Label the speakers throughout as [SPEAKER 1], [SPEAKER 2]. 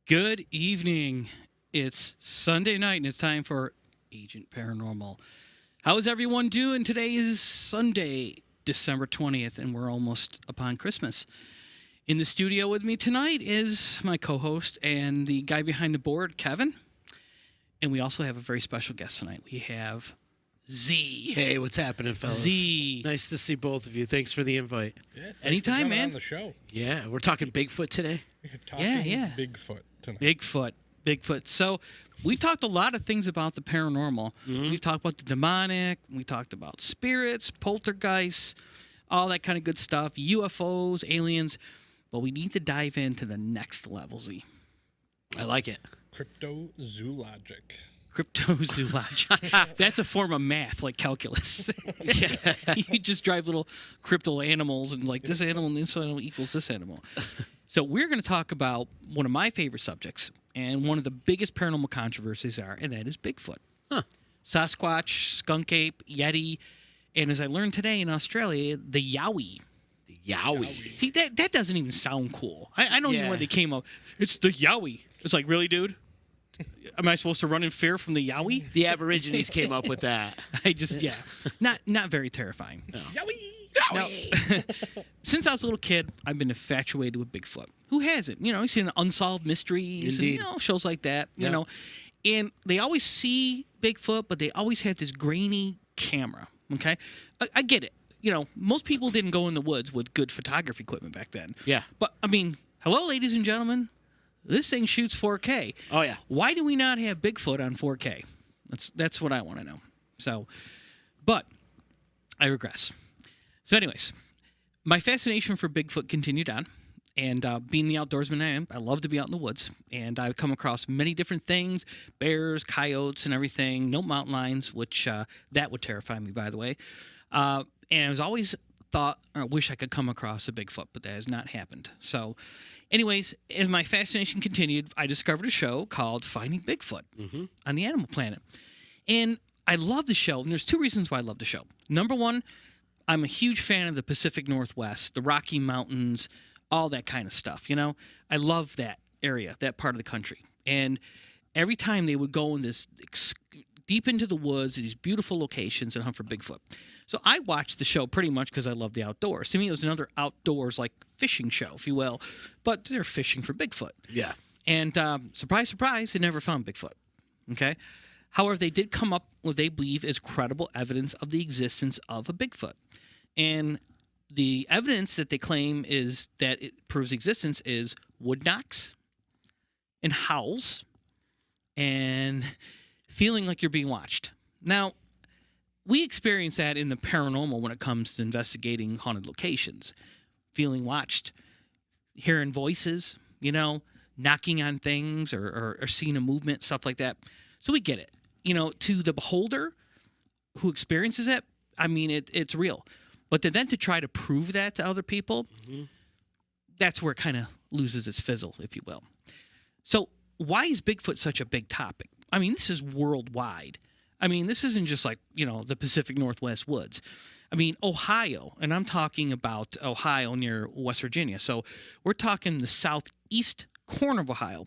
[SPEAKER 1] Good evening. It's Sunday night, and it's time for Agent Paranormal. How is everyone doing? Today is Sunday, December 20th, and we're almost upon Christmas. In the studio with me tonight is my co-host and the guy behind the board, Kevin. And we also have a very special guest tonight. We have Z.
[SPEAKER 2] Hey, what's happening, fellas?
[SPEAKER 1] Z.
[SPEAKER 2] Nice to see both of you. Thanks for the invite.
[SPEAKER 3] Yeah,
[SPEAKER 1] Anytime, man.
[SPEAKER 3] On the show.
[SPEAKER 2] Yeah, we're talking Bigfoot today.
[SPEAKER 1] Yeah.
[SPEAKER 3] Bigfoot tonight.
[SPEAKER 1] Bigfoot. So we've talked a lot of things about the paranormal. We've talked about the demonic. We talked about spirits, poltergeists, all that kind of good stuff, UFOs, aliens. But we need to dive into the next level, Z.
[SPEAKER 2] I like it.
[SPEAKER 3] Cryptozoologic.
[SPEAKER 1] Cryptozoology. That's a form of math, like calculus. You just drive little crypto animals and like this animal and this animal equals this animal. So we're going to talk about one of my favorite subjects and one of the biggest paranormal controversies and that is Bigfoot.
[SPEAKER 2] Huh.
[SPEAKER 1] Sasquatch, skunk ape, yeti, and as I learned today in Australia, the yowie.
[SPEAKER 2] Yowie.
[SPEAKER 1] See, that doesn't even sound cool. I don't even know where they came up. It's the yowie. It's like, really, dude? Am I supposed to run in fear from the yowie?
[SPEAKER 2] The Aborigines came up with that.
[SPEAKER 1] Not very terrifying.
[SPEAKER 2] No.
[SPEAKER 3] Yowie!
[SPEAKER 1] Now, since I was a little kid, I've been infatuated with Bigfoot. Who hasn't? You know, you've seen Unsolved Mysteries
[SPEAKER 2] Indeed.
[SPEAKER 1] and shows like that, you know. And they always see Bigfoot, but they always have this grainy camera, okay? I get it. You know, most people didn't go in the woods with good photography equipment back then.
[SPEAKER 2] Yeah.
[SPEAKER 1] But, I mean, hello, ladies and gentlemen. This thing shoots 4K.
[SPEAKER 2] Oh, yeah.
[SPEAKER 1] Why do we not have Bigfoot on 4K? That's what I want to know. So, but I regress. So anyways, my fascination for Bigfoot continued on. And being the outdoorsman I am, I love to be out in the woods. And I've come across many different things, bears, coyotes, and everything. No mountain lions, which that would terrify me, by the way. And I was always thought, I wish I could come across a Bigfoot, but that has not happened. So anyways, as my fascination continued, I discovered a show called Finding Bigfoot on the Animal Planet. And I love the show, and there's two reasons why I love the show. Number one, I'm a huge fan of the Pacific Northwest, the Rocky Mountains, all that kind of stuff, you know? I love that area, that part of the country. And every time they would go in this deep into the woods, these beautiful locations, and hunt for Bigfoot. So I watched the show pretty much because I love the outdoors. To me, it was another outdoors, like, fishing show, if you will. But they're fishing for Bigfoot.
[SPEAKER 2] Yeah.
[SPEAKER 1] And surprise, surprise, they never found Bigfoot. Okay? However, they did come up with what they believe is credible evidence of the existence of a Bigfoot. And the evidence that they claim is that it proves existence is wood knocks and howls and feeling like you're being watched. Now, we experience that in the paranormal when it comes to investigating haunted locations. Feeling watched, hearing voices, you know, knocking on things or seeing a movement, stuff like that. So we get it. You know, to the beholder who experiences it, I mean, it's real. But then to try to prove that to other people, that's where it kind of loses its fizzle, if you will. So why is Bigfoot such a big topic? I mean, this is worldwide. I mean, this isn't just like, you know, the Pacific Northwest woods. I mean, Ohio, and I'm talking about Ohio near West Virginia. So we're talking the southeast corner of Ohio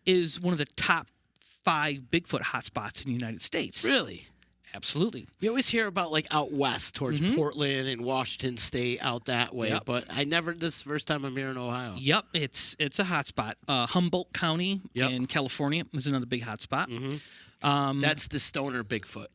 [SPEAKER 1] is one of the top 5 Bigfoot hotspots in the United States.
[SPEAKER 2] Really?
[SPEAKER 1] Absolutely.
[SPEAKER 2] You always hear about, like, out west towards Portland and Washington State, out that way.
[SPEAKER 1] Yep.
[SPEAKER 2] But this is the first time I'm here in Ohio.
[SPEAKER 1] Yep, it's a hotspot. Humboldt County in California is another big hotspot.
[SPEAKER 2] That's the stoner Bigfoot.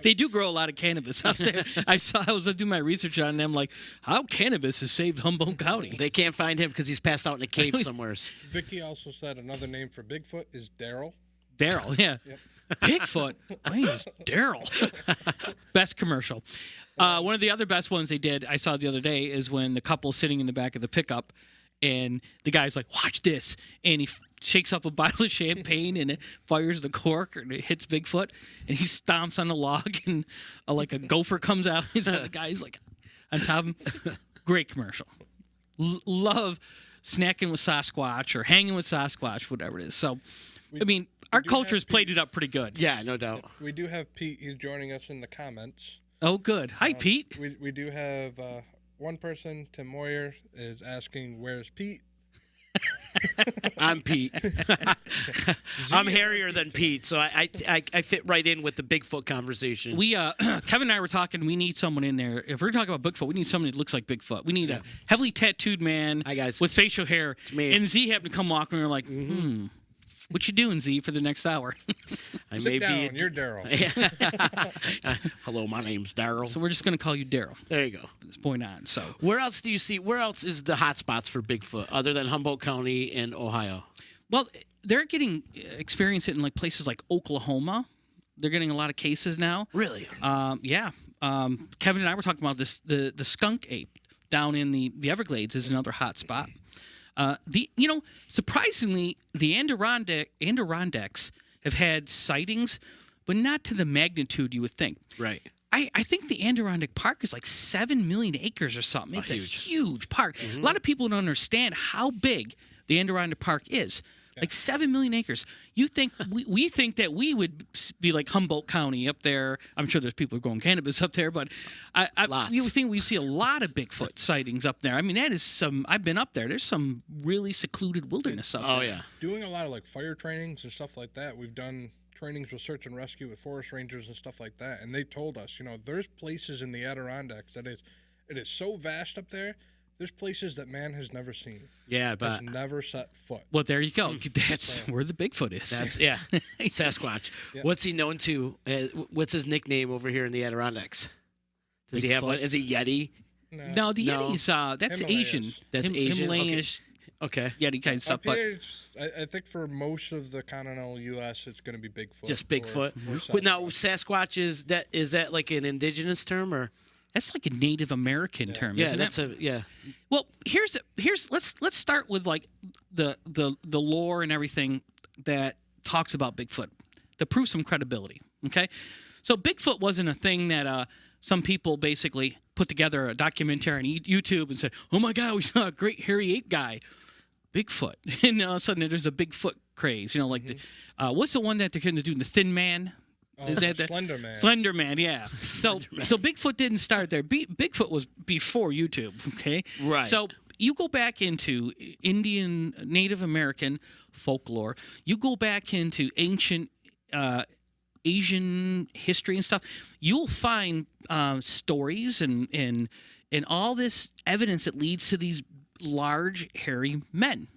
[SPEAKER 1] They do grow a lot of cannabis out there. I was doing my research on them, like, how cannabis has saved Humboldt County.
[SPEAKER 2] They can't find him because he's passed out in a cave somewhere.
[SPEAKER 3] Vicky also said another name for Bigfoot is Daryl.
[SPEAKER 1] Daryl, yeah.
[SPEAKER 3] Yep.
[SPEAKER 1] Bigfoot. My name is Daryl. Best commercial. One of the other best ones they did, I saw the other day, is when the couple's sitting in the back of the pickup, and the guy's like, watch this. And he shakes up a bottle of champagne, and it fires the cork, and it hits Bigfoot, and he stomps on the log, and like a gopher comes out. The guy's like on top of him. Great commercial. Love snacking with Sasquatch or hanging with Sasquatch, whatever it is. So, I mean, our culture has played it up pretty good.
[SPEAKER 2] Yeah, no doubt.
[SPEAKER 3] We do have Pete. He's joining us in the comments.
[SPEAKER 1] Oh, good. Hi, Pete.
[SPEAKER 3] We do have one person, Tim Moyer, is asking, where's Pete?
[SPEAKER 2] I'm Pete. I'm hairier than Pete, so I fit right in with the Bigfoot conversation.
[SPEAKER 1] We Kevin and I were talking. We need someone in there. If we're talking about Bigfoot, we need someone that looks like Bigfoot. We need a heavily tattooed man
[SPEAKER 2] Hi, guys.
[SPEAKER 1] with facial hair.
[SPEAKER 2] It's me.
[SPEAKER 1] And Z happened to come walking. And we were like, what you doing, Z, for the next hour?
[SPEAKER 3] Sit down. You're Daryl.
[SPEAKER 2] Hello, my name's Daryl.
[SPEAKER 1] So we're just going to call you Daryl
[SPEAKER 2] There you go.
[SPEAKER 1] from this point on. So,
[SPEAKER 2] Where else do you see? Where else is the hot spots for Bigfoot other than Humboldt County and Ohio?
[SPEAKER 1] well, they're getting experience it in like places like Oklahoma. They're getting a lot of cases now.
[SPEAKER 2] Really?
[SPEAKER 1] Yeah. Kevin and I were talking about this. The skunk ape down in the Everglades is another hot spot. Surprisingly, the Adirondacks have had sightings, but not to the magnitude you would think.
[SPEAKER 2] Right.
[SPEAKER 1] I think the Adirondack Park is like 7 million acres or something. It's a huge park. A lot of people don't understand how big the Adirondack Park is. Like 7 million acres. You think we think that we would be like Humboldt County up there. I'm sure there's people growing cannabis up there, but we think we see a lot of Bigfoot sightings up there. I mean, that is some. I've been up there. There's some really secluded wilderness up there.
[SPEAKER 2] Oh yeah.
[SPEAKER 3] Doing a lot of like fire trainings and stuff like that. We've done trainings with search and rescue with forest rangers and stuff like that, and they told us, there's places in the Adirondacks that it is so vast up there. There's places that man has never seen.
[SPEAKER 2] Yeah, but
[SPEAKER 3] has never set foot.
[SPEAKER 1] Well, there you go. That's where the Bigfoot is.
[SPEAKER 2] Sasquatch.
[SPEAKER 3] Yeah.
[SPEAKER 2] What's he known to? What's his nickname over here in the Adirondacks? Does he have one? Is he Yeti?
[SPEAKER 1] No, the Yeti's that's
[SPEAKER 3] Himalayas.
[SPEAKER 1] Asian.
[SPEAKER 2] That's Asian.
[SPEAKER 1] Himalayan-ish
[SPEAKER 2] Okay.
[SPEAKER 1] Yeti kind of stuff.
[SPEAKER 3] Up here, I think for most of the continental U.S., it's going to be Bigfoot.
[SPEAKER 2] Just Bigfoot.
[SPEAKER 3] or
[SPEAKER 2] But now Sasquatch is that like an indigenous term or?
[SPEAKER 1] That's like a Native American term,
[SPEAKER 2] Yeah,
[SPEAKER 1] isn't
[SPEAKER 2] that's
[SPEAKER 1] it? Well, here's let's start with like the lore and everything that talks about Bigfoot to prove some credibility. Okay, so Bigfoot wasn't a thing that some people basically put together a documentary on YouTube and said, "Oh my God, we saw a great hairy ape guy, Bigfoot," and all of a sudden there's a Bigfoot craze. What's the one that they're going to do? The Thin Man. Is that the
[SPEAKER 3] Slender Man?
[SPEAKER 1] Slender Man, yeah. So Bigfoot didn't start there. Bigfoot was before YouTube, okay?
[SPEAKER 2] Right.
[SPEAKER 1] So you go back into Indian, Native American folklore. You go back into ancient Asian history and stuff. You'll find stories and all this evidence that leads to these large, hairy men,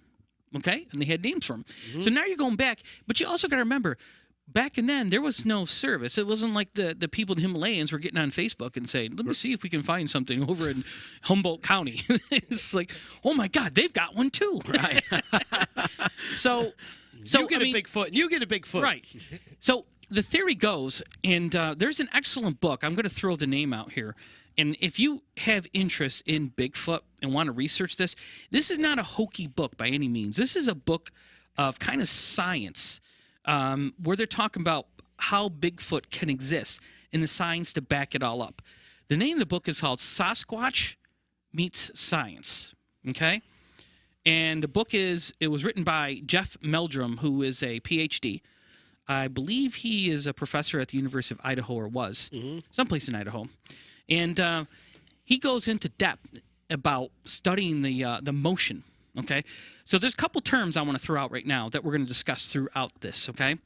[SPEAKER 1] okay? And they had names for them. So now you're going back, but you also got to remember, back in then, there was no service. It wasn't like the people in the Himalayas were getting on Facebook and saying, let me see if we can find something over in Humboldt County. It's like, oh, my God, they've got one, too.
[SPEAKER 2] Right.
[SPEAKER 1] So
[SPEAKER 2] you get a Bigfoot. You get a Bigfoot.
[SPEAKER 1] Right. So the theory goes, and there's an excellent book. I'm going to throw the name out here. And if you have interest in Bigfoot and want to research this is not a hokey book by any means. This is a book of kind of science. Where they're talking about how Bigfoot can exist and the science to back it all up. The name of the book is called Sasquatch Meets Science, okay? And the book it was written by Jeff Meldrum, who is a PhD. I believe he is a professor at the University of Idaho, or was, someplace in Idaho. And he goes into depth about studying the motion, okay? So there's a couple terms I want to throw out right now that we're going to discuss throughout this, okay?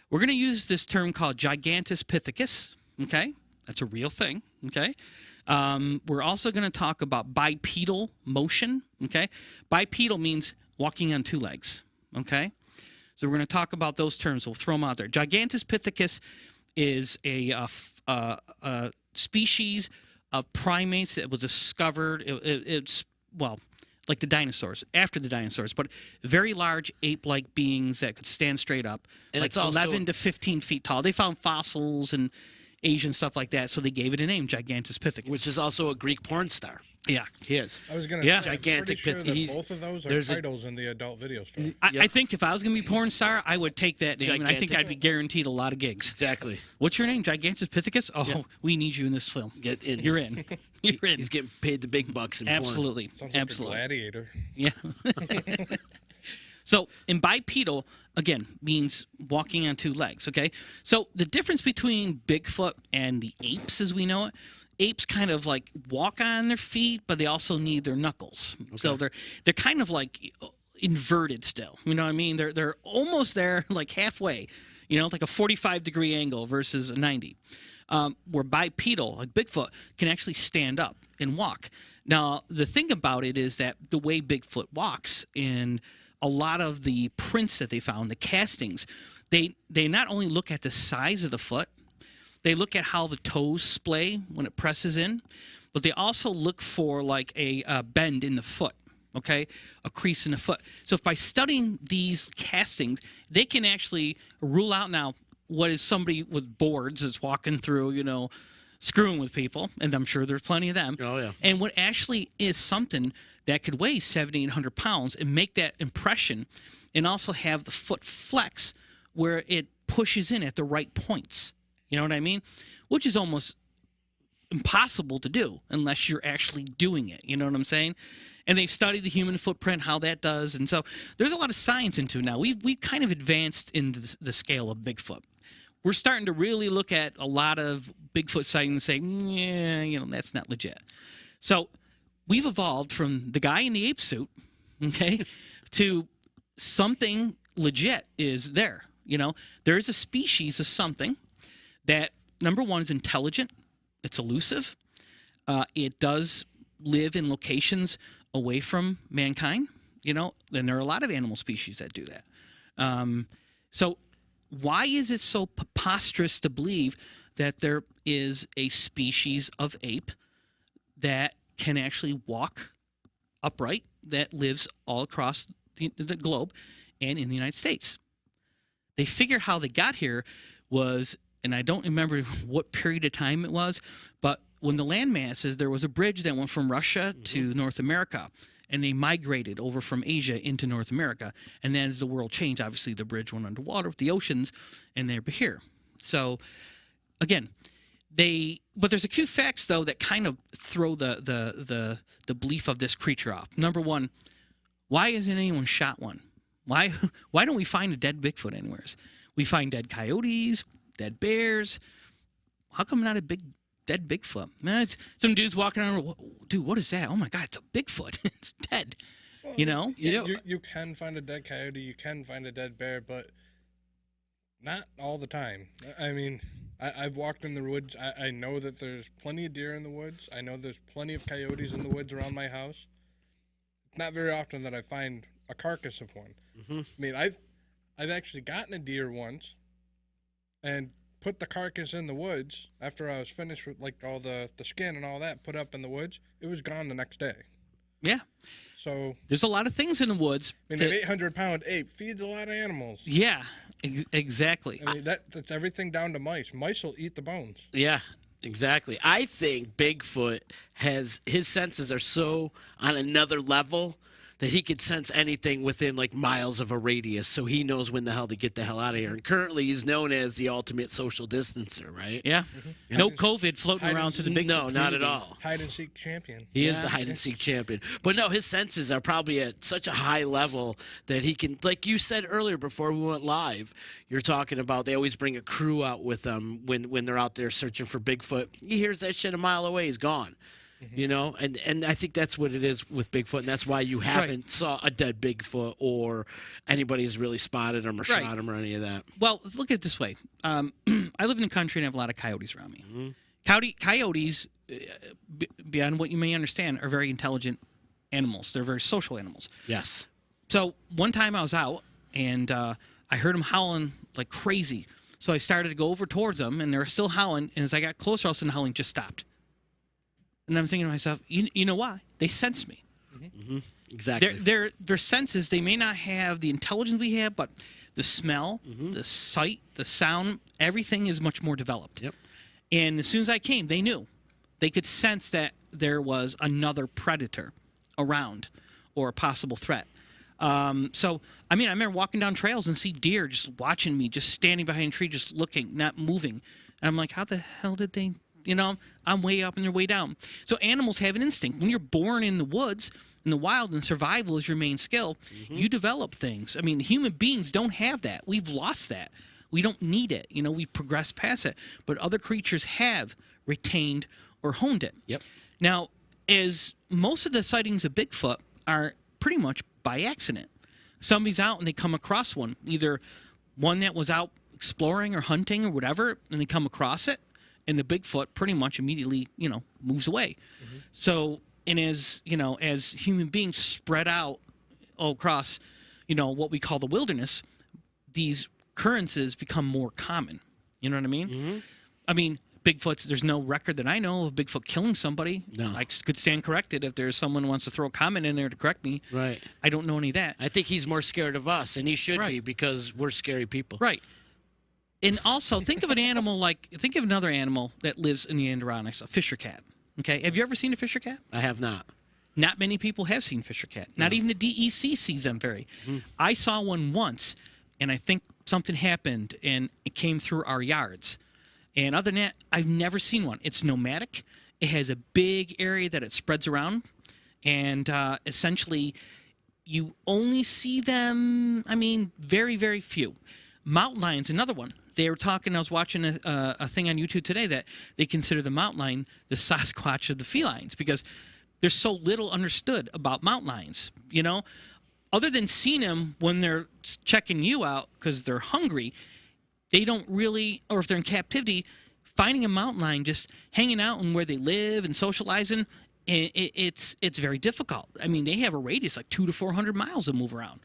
[SPEAKER 1] We're going to use this term called Gigantopithecus, okay? That's a real thing, okay? We're also going to talk about bipedal motion, okay? Bipedal means walking on two legs, okay? So we're going to talk about those terms. We'll throw them out there. Gigantopithecus is a species of primates that was discovered. It's like the dinosaurs, after the dinosaurs, but very large ape-like beings that could stand straight up, and like it's also 11 to 15 feet tall. They found fossils and Asian stuff like that, so they gave it a name, Gigantopithecus.
[SPEAKER 2] Which is also a Greek porn star.
[SPEAKER 1] Yeah.
[SPEAKER 2] He is.
[SPEAKER 3] I was going to say,
[SPEAKER 2] Gigantic
[SPEAKER 3] I'm pretty
[SPEAKER 2] pith-
[SPEAKER 3] sure that both of those are
[SPEAKER 2] there's a-
[SPEAKER 3] titles in the adult video store.
[SPEAKER 1] I think if I was going to be porn star, I would take that name, and I think
[SPEAKER 2] Gigantic.
[SPEAKER 1] I'd be guaranteed a lot of gigs.
[SPEAKER 2] Exactly.
[SPEAKER 1] What's your name, Gigantopithecus? Oh, we need you in this film.
[SPEAKER 2] Get in.
[SPEAKER 1] You're in. You're in.
[SPEAKER 2] He's getting paid the big bucks in porn.
[SPEAKER 1] Absolutely.
[SPEAKER 3] Sounds like
[SPEAKER 1] Absolutely.
[SPEAKER 3] a gladiator.
[SPEAKER 1] Yeah. So, in bipedal, again, means walking on two legs, okay? So, the difference between Bigfoot and the apes as we know it, apes kind of like walk on their feet, but they also need their knuckles. So, they're kind of like, inverted still. You know what I mean? They're almost there, like halfway. You know, like a 45-degree angle versus a 90. Where bipedal, like Bigfoot, can actually stand up and walk. Now, the thing about it is that the way Bigfoot walks, and a lot of the prints that they found, the castings, they not only look at the size of the foot, they look at how the toes splay when it presses in, but they also look for like a bend in the foot, okay, a crease in the foot. So if by studying these castings, they can actually rule out now what is somebody with boards that's walking through, you know, screwing with people, and I'm sure there's plenty of them.
[SPEAKER 2] Oh, yeah.
[SPEAKER 1] And what actually is something that could weigh 700-800 pounds and make that impression, and also have the foot flex where it pushes in at the right points. You know what I mean? Which is almost impossible to do unless you're actually doing it. You know what I'm saying? And they study the human footprint, how that does. And so there's a lot of science into it now. We've kind of advanced in the scale of Bigfoot. We're starting to really look at a lot of Bigfoot sightings and say, yeah, you know, that's not legit. So we've evolved from the guy in the ape suit, okay, to something legit is there. You know, there is a species of something that, number one, is intelligent. It's elusive. It does live in locations away from mankind, you know, and there are a lot of animal species that do that. So why is it so preposterous to believe that there is a species of ape that can actually walk upright, that lives all across the globe and in the United States? They figured how they got here was, and I don't remember what period of time it was, but when the land masses, there was a bridge that went from Russia to North America, and they migrated over from Asia into North America. And then as the world changed, obviously the bridge went underwater with the oceans, and they're here. So, again, but there's a few facts, though, that kind of throw the belief of this creature off. Number one, why hasn't anyone shot one? Why don't we find a dead Bigfoot anywhere? We find dead coyotes, dead bears. How come not a dead Bigfoot? It's some dude's walking around. Dude, what is that? Oh my God, it's a Bigfoot. It's dead. Well, you know.
[SPEAKER 3] You can find a dead coyote. You can find a dead bear, but not all the time. I mean, I've walked in the woods. I know that there's plenty of deer in the woods. I know there's plenty of coyotes in the woods around my house. Not very often that I find a carcass of one. I mean, I've actually gotten a deer once, and put the carcass in the woods after I was finished with like all the skin and all that put up in the woods. It was gone the next day.
[SPEAKER 1] Yeah.
[SPEAKER 3] So
[SPEAKER 1] there's a lot of things in the woods.
[SPEAKER 3] I mean, an 800-pound ape feeds a lot of animals.
[SPEAKER 1] Yeah, exactly.
[SPEAKER 3] I mean, that's everything down to mice. Mice will eat the bones.
[SPEAKER 2] Yeah, exactly. I think Bigfoot his senses are so on another level that he could sense anything within like miles of a radius, so he knows when the hell to get the hell out of here. And currently he's known as the ultimate social distancer, right?
[SPEAKER 1] Yeah. No COVID floating around to the Bigfoot.
[SPEAKER 2] No, not at all.
[SPEAKER 3] Hide-and-seek champion.
[SPEAKER 2] He is the hide-and-seek champion. But no, his senses are probably at such a high level that he can, like you said earlier before we went live, you're talking about they always bring a crew out with them when they're out there searching for Bigfoot. He hears that shit a mile away, he's gone. You know, and I think that's what it is with Bigfoot, and that's why you haven't saw a dead Bigfoot or anybody's really spotted him or shot him or any of that.
[SPEAKER 1] Well, look at it this way. I live in the country and have a lot of coyotes around me. Coyotes, beyond what you may understand, are very intelligent animals. They're very social animals.
[SPEAKER 2] Yes.
[SPEAKER 1] So one time I was out, and I heard them howling like crazy. So I started to go over towards them, and they were still howling, and as I got closer, all of a sudden the howling just stopped. And I'm thinking to myself, you know why? They sense me.
[SPEAKER 2] Exactly.
[SPEAKER 1] Their senses, they may not have the intelligence we have, but the smell, the sight, the sound, everything is much more developed.
[SPEAKER 2] Yep.
[SPEAKER 1] And as soon as I came, they knew. They could sense that there was another predator around or a possible threat. So, I mean, I remember walking down trails and see deer just watching me, just standing behind a tree, just looking, not moving. And I'm like, how the hell did they... You know, I'm way up and they're way down. So animals have an instinct. When you're born in the woods, in the wild, and survival is your main skill, you develop things. I mean, human beings don't have that. We've lost that. We don't need it. You know, we've progressed past it. But other creatures have retained or honed it.
[SPEAKER 2] Yep.
[SPEAKER 1] Now, as most of the sightings of Bigfoot are pretty much by accident. somebody's out and they come across one, either one that was out exploring or hunting or whatever, and they come across it, and the Bigfoot pretty much immediately, moves away. So, and as human beings spread out all across, what we call the wilderness, these occurrences become more common. You know what I mean? I mean, Bigfoot's, there's no record that I know of Bigfoot killing somebody.
[SPEAKER 2] No.
[SPEAKER 1] I could stand corrected if there's someone who wants to throw a comment in there to correct me.
[SPEAKER 2] Right.
[SPEAKER 1] I don't know any of that.
[SPEAKER 2] I think he's more scared of us, and he should be,
[SPEAKER 1] Right.
[SPEAKER 2] because we're scary people.
[SPEAKER 1] Right. And also, think of another animal that lives in the Adirondacks, a fisher cat. Okay, have you ever seen a fisher cat?
[SPEAKER 2] I have not.
[SPEAKER 1] Not many people have seen fisher cat. Not even the DEC sees them I saw one once, and I think something happened, and it came through our yards. And other than that, I've never seen one. It's nomadic. It has a big area that it spreads around, and essentially, you only see them. I mean, very, very few. Mountain lion's another one. They were talking. I was watching a thing on YouTube today that they consider the mountain lion the Sasquatch of the felines because there's so little understood about mountain lions. Other than seeing them when they're checking you out because they're hungry, they don't really, or if they're in captivity, finding a mountain lion just hanging out and where they live and socializing, it's very difficult. I mean, they have a radius like 200 to 400 miles to move around.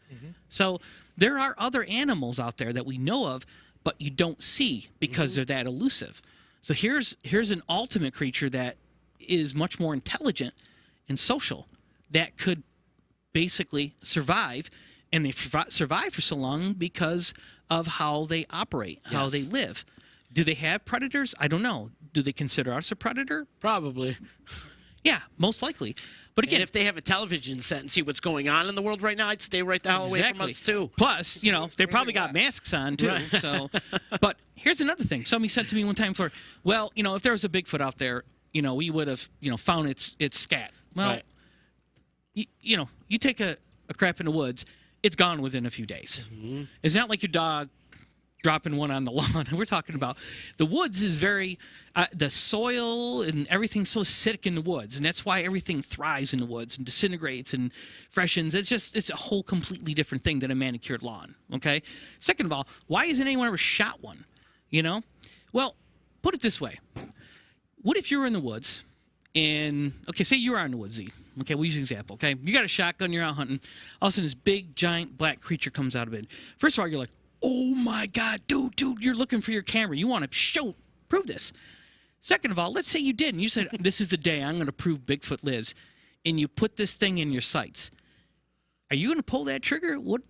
[SPEAKER 1] So there are other animals out there that we know of, but you don't see because they're that elusive. So here's an ultimate creature that is much more intelligent and social that could basically survive, and they survive for so long because of how they operate, how they live. Do they have predators? I don't know. Do they consider us a predator?
[SPEAKER 2] Probably.
[SPEAKER 1] Yeah, most likely. But again,
[SPEAKER 2] And if they have a television set and see what's going on in the world right now, I'd stay right the hell away from us, too.
[SPEAKER 1] Plus, they probably got masks on, too.
[SPEAKER 2] Right.
[SPEAKER 1] So, but here's another thing. Somebody said to me one time if there was a Bigfoot out there, we would have, found its scat. Well,
[SPEAKER 2] Right.
[SPEAKER 1] you take a crap in the woods, it's gone within a few days. It's not like your dog dropping one on the lawn. We're talking about the woods is very, the soil and everything's so acidic in the woods, and that's why everything thrives in the woods and disintegrates and freshens. It's a whole completely different thing than a manicured lawn. Okay. Second of all, why hasn't anyone ever shot one? Well, put it this way: what if you were in the woods, and say you are in the woods, Z. Okay, we'll use an example. Okay, you got a shotgun, you're out hunting. All of a sudden, this big, giant, black creature comes out of it. First of all, you're like, oh my God, dude, you're looking for your camera. You want to prove this. Second of all, let's say you did, and you said, this is the day I'm going to prove Bigfoot lives, and you put this thing in your sights. Are you going to pull that trigger? What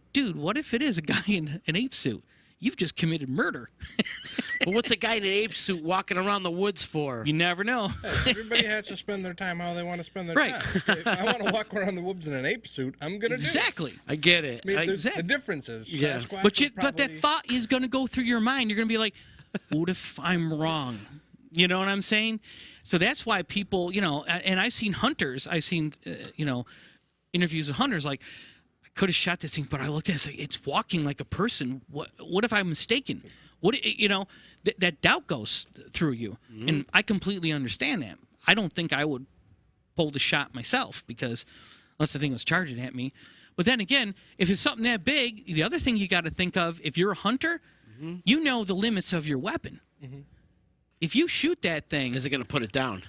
[SPEAKER 1] if it is a guy in an ape suit? You've just committed murder.
[SPEAKER 2] But what's a guy in an ape suit walking around the woods for?
[SPEAKER 1] You never know.
[SPEAKER 3] Hey, everybody has to spend their time how they want to spend their time. If I want to walk around the woods in an ape suit, I'm going to do it.
[SPEAKER 1] Exactly.
[SPEAKER 2] I get it.
[SPEAKER 3] I mean,
[SPEAKER 1] Exactly.
[SPEAKER 3] the difference is,
[SPEAKER 2] Yeah.
[SPEAKER 3] Sasquatch
[SPEAKER 1] But
[SPEAKER 3] would
[SPEAKER 1] that
[SPEAKER 3] probably-
[SPEAKER 1] thought is going to go through your mind. You're going to be like, what if I'm wrong? You know what I'm saying? So that's why people, and I've seen hunters, interviews with hunters like, I could have shot this thing, but I looked at it, it's like, it's walking like a person. What if I'm mistaken? That doubt goes through you. And I completely understand that. I don't think I would pull the shot myself because unless the thing was charging at me. But then again, if it's something that big, the other thing you got to think of, if you're a hunter, you know the limits of your weapon. If you shoot that thing
[SPEAKER 2] Is it going to put it down?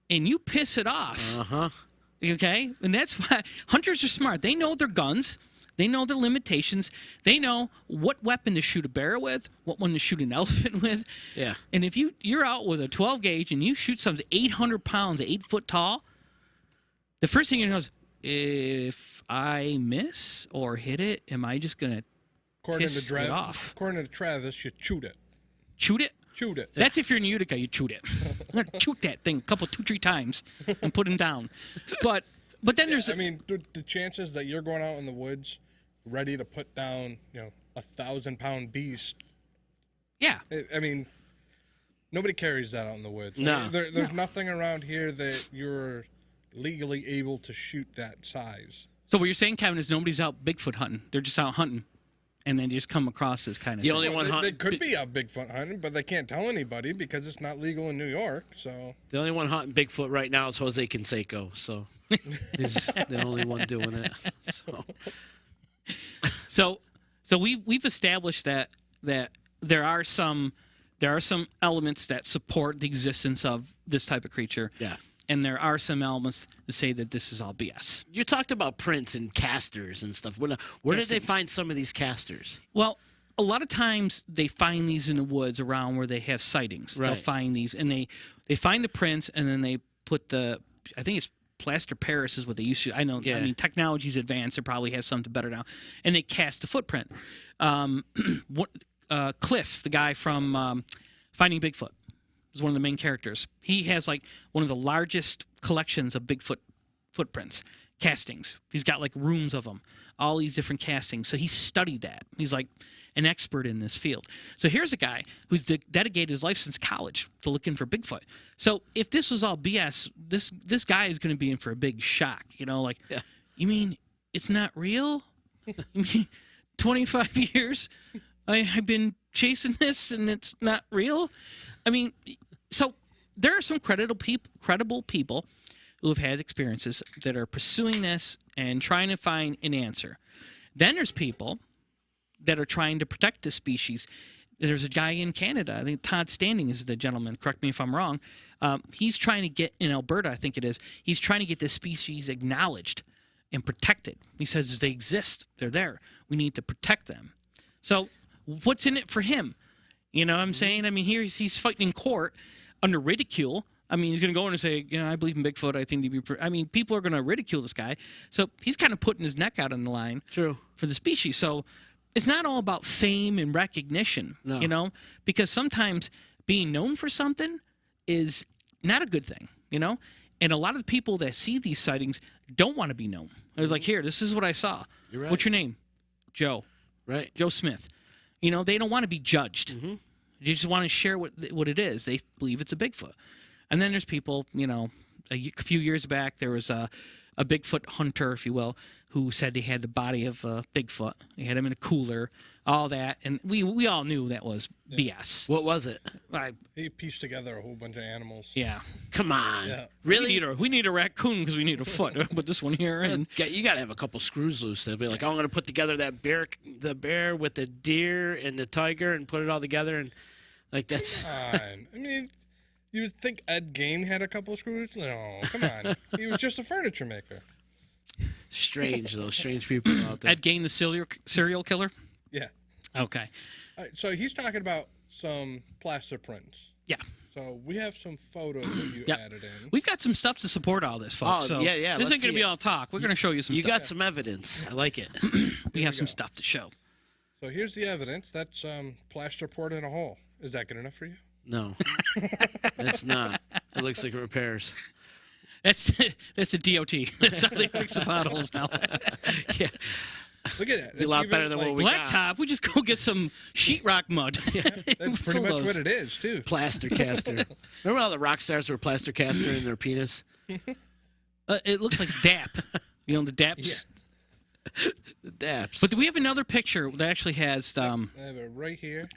[SPEAKER 1] and you piss it off,
[SPEAKER 2] Uh-huh.
[SPEAKER 1] okay? And that's why hunters are smart. They know their guns. They know their limitations. They know what weapon to shoot a bear with, what one to shoot an elephant with.
[SPEAKER 2] Yeah.
[SPEAKER 1] And if you're out with a 12 gauge and you shoot something 800 pounds, 8 foot tall, the first thing you know is, if I miss or hit it, am I just going to piss it off?
[SPEAKER 3] According to Travis, you shoot it.
[SPEAKER 1] Shoot it?
[SPEAKER 3] Shoot it.
[SPEAKER 1] That's if you're in Utica, you shoot it. I'm going to shoot that thing a couple, 2-3 times and put him down. But then there's...
[SPEAKER 3] I mean, the chances that you're going out in the woods ready to put down, 1,000-pound beast.
[SPEAKER 1] Yeah.
[SPEAKER 3] I mean, nobody carries that out in the woods.
[SPEAKER 2] No.
[SPEAKER 3] There's nothing around here that you're legally able to shoot that size.
[SPEAKER 1] So what you're saying, Kevin, is nobody's out Bigfoot hunting. They're just out hunting. And then just come across this kind of
[SPEAKER 2] The
[SPEAKER 1] thing.
[SPEAKER 2] only one
[SPEAKER 3] They
[SPEAKER 2] hunting.
[SPEAKER 3] could be out Bigfoot hunting, but they can't tell anybody because it's not legal in New York. So
[SPEAKER 2] The only one hunting Bigfoot right now is Jose Canseco, so he's the only one doing it. So
[SPEAKER 1] So we've established that there are some elements that support the existence of this type of creature.
[SPEAKER 2] Yeah.
[SPEAKER 1] And there are some elements that say that this is all BS.
[SPEAKER 2] You talked about prints and casters and stuff. Where did they find some of these casters?
[SPEAKER 1] Well, a lot of times they find these in the woods around where they have sightings.
[SPEAKER 2] Right.
[SPEAKER 1] They'll find these, and they find the prints, and then they put I think it's plaster Paris is what they used to. I know.
[SPEAKER 2] Yeah.
[SPEAKER 1] I mean, technology's advanced. They probably have something better now, and they cast the footprint. Cliff, the guy from Finding Bigfoot, is one of the main characters. He has like one of the largest collections of Bigfoot footprints, castings. He's got like rooms of them, all these different castings. So he studied that. He's like an expert in this field. So here's a guy who's dedicated his life since college to looking for Bigfoot. So if this was all BS, this guy is going to be in for a big shock. You know, like, you mean it's not real? You mean 25 years I've been chasing this and it's not real? I mean, so there are some credible people who have had experiences that are pursuing this and trying to find an answer. Then there's people that are trying to protect the species. There's a guy in Canada, I think Todd Standing is the gentleman, correct me if I'm wrong. He's trying to get, in Alberta, I think it is, he's trying to get this species acknowledged and protected. He says they exist, they're there. We need to protect them. So what's in it for him? You know what I'm saying? I mean, here he's fighting in court under ridicule. I mean, he's going to go in and say, you know, I believe in Bigfoot. I think I mean, people are going to ridicule this guy. So he's kind of putting his neck out on the line for the species. So it's not all about fame and recognition, you know, because sometimes being known for something is not a good thing, you know? And a lot of the people that see these sightings don't want to be known. They're like, here, this is what I saw.
[SPEAKER 2] You're right.
[SPEAKER 1] What's your name? Joe.
[SPEAKER 2] Right.
[SPEAKER 1] Joe Smith. You know, they don't want to be judged. They just want to share what it is. They believe it's a Bigfoot. And then there's people, you know, a few years back, there was a Bigfoot hunter, if you will, who said he had the body of Bigfoot. He had him in a cooler, all that. And we all knew that was BS.
[SPEAKER 2] What was it?
[SPEAKER 3] He pieced together a whole bunch of animals.
[SPEAKER 1] Yeah.
[SPEAKER 3] Come on. Yeah.
[SPEAKER 2] Really?
[SPEAKER 1] We need a raccoon because we need a foot. Put this one here. And
[SPEAKER 2] you got to have a couple screws loose. They'll be like, I'm going to put together the bear with the deer and the tiger and put it all together. And like that's.
[SPEAKER 3] I mean, you would think Ed Gein had a couple screws? No, come on. He was just a furniture maker.
[SPEAKER 2] Strange, though. Strange people out there.
[SPEAKER 1] Ed Gein, the serial killer?
[SPEAKER 3] Yeah.
[SPEAKER 1] Okay.
[SPEAKER 3] All right, so he's talking about some plaster prints.
[SPEAKER 1] Yeah.
[SPEAKER 3] So we have some photos that you added in.
[SPEAKER 1] We've got some stuff to support all this, folks.
[SPEAKER 2] Oh, yeah.
[SPEAKER 1] This ain't going to be all talk. We're going to show you some stuff.
[SPEAKER 2] You got some evidence. I like it.
[SPEAKER 1] We have some stuff to show.
[SPEAKER 3] So here's the evidence. That's plaster poured in a hole. Is that good enough for you?
[SPEAKER 2] No. It's not. It looks like repairs.
[SPEAKER 1] That's the DOT. That's how they fix the potholes now.
[SPEAKER 2] Yeah.
[SPEAKER 3] Look at that.
[SPEAKER 2] Be a lot better than what we got.
[SPEAKER 1] Blacktop, we just go get some sheetrock mud.
[SPEAKER 3] That's pretty much what it is, too.
[SPEAKER 2] Plaster caster. Remember how the rock stars were plaster caster in their penis?
[SPEAKER 1] It looks like DAP. You know, the DAPs?
[SPEAKER 2] Yeah. The daps.
[SPEAKER 1] But we have another picture that actually has...
[SPEAKER 3] I have it right here.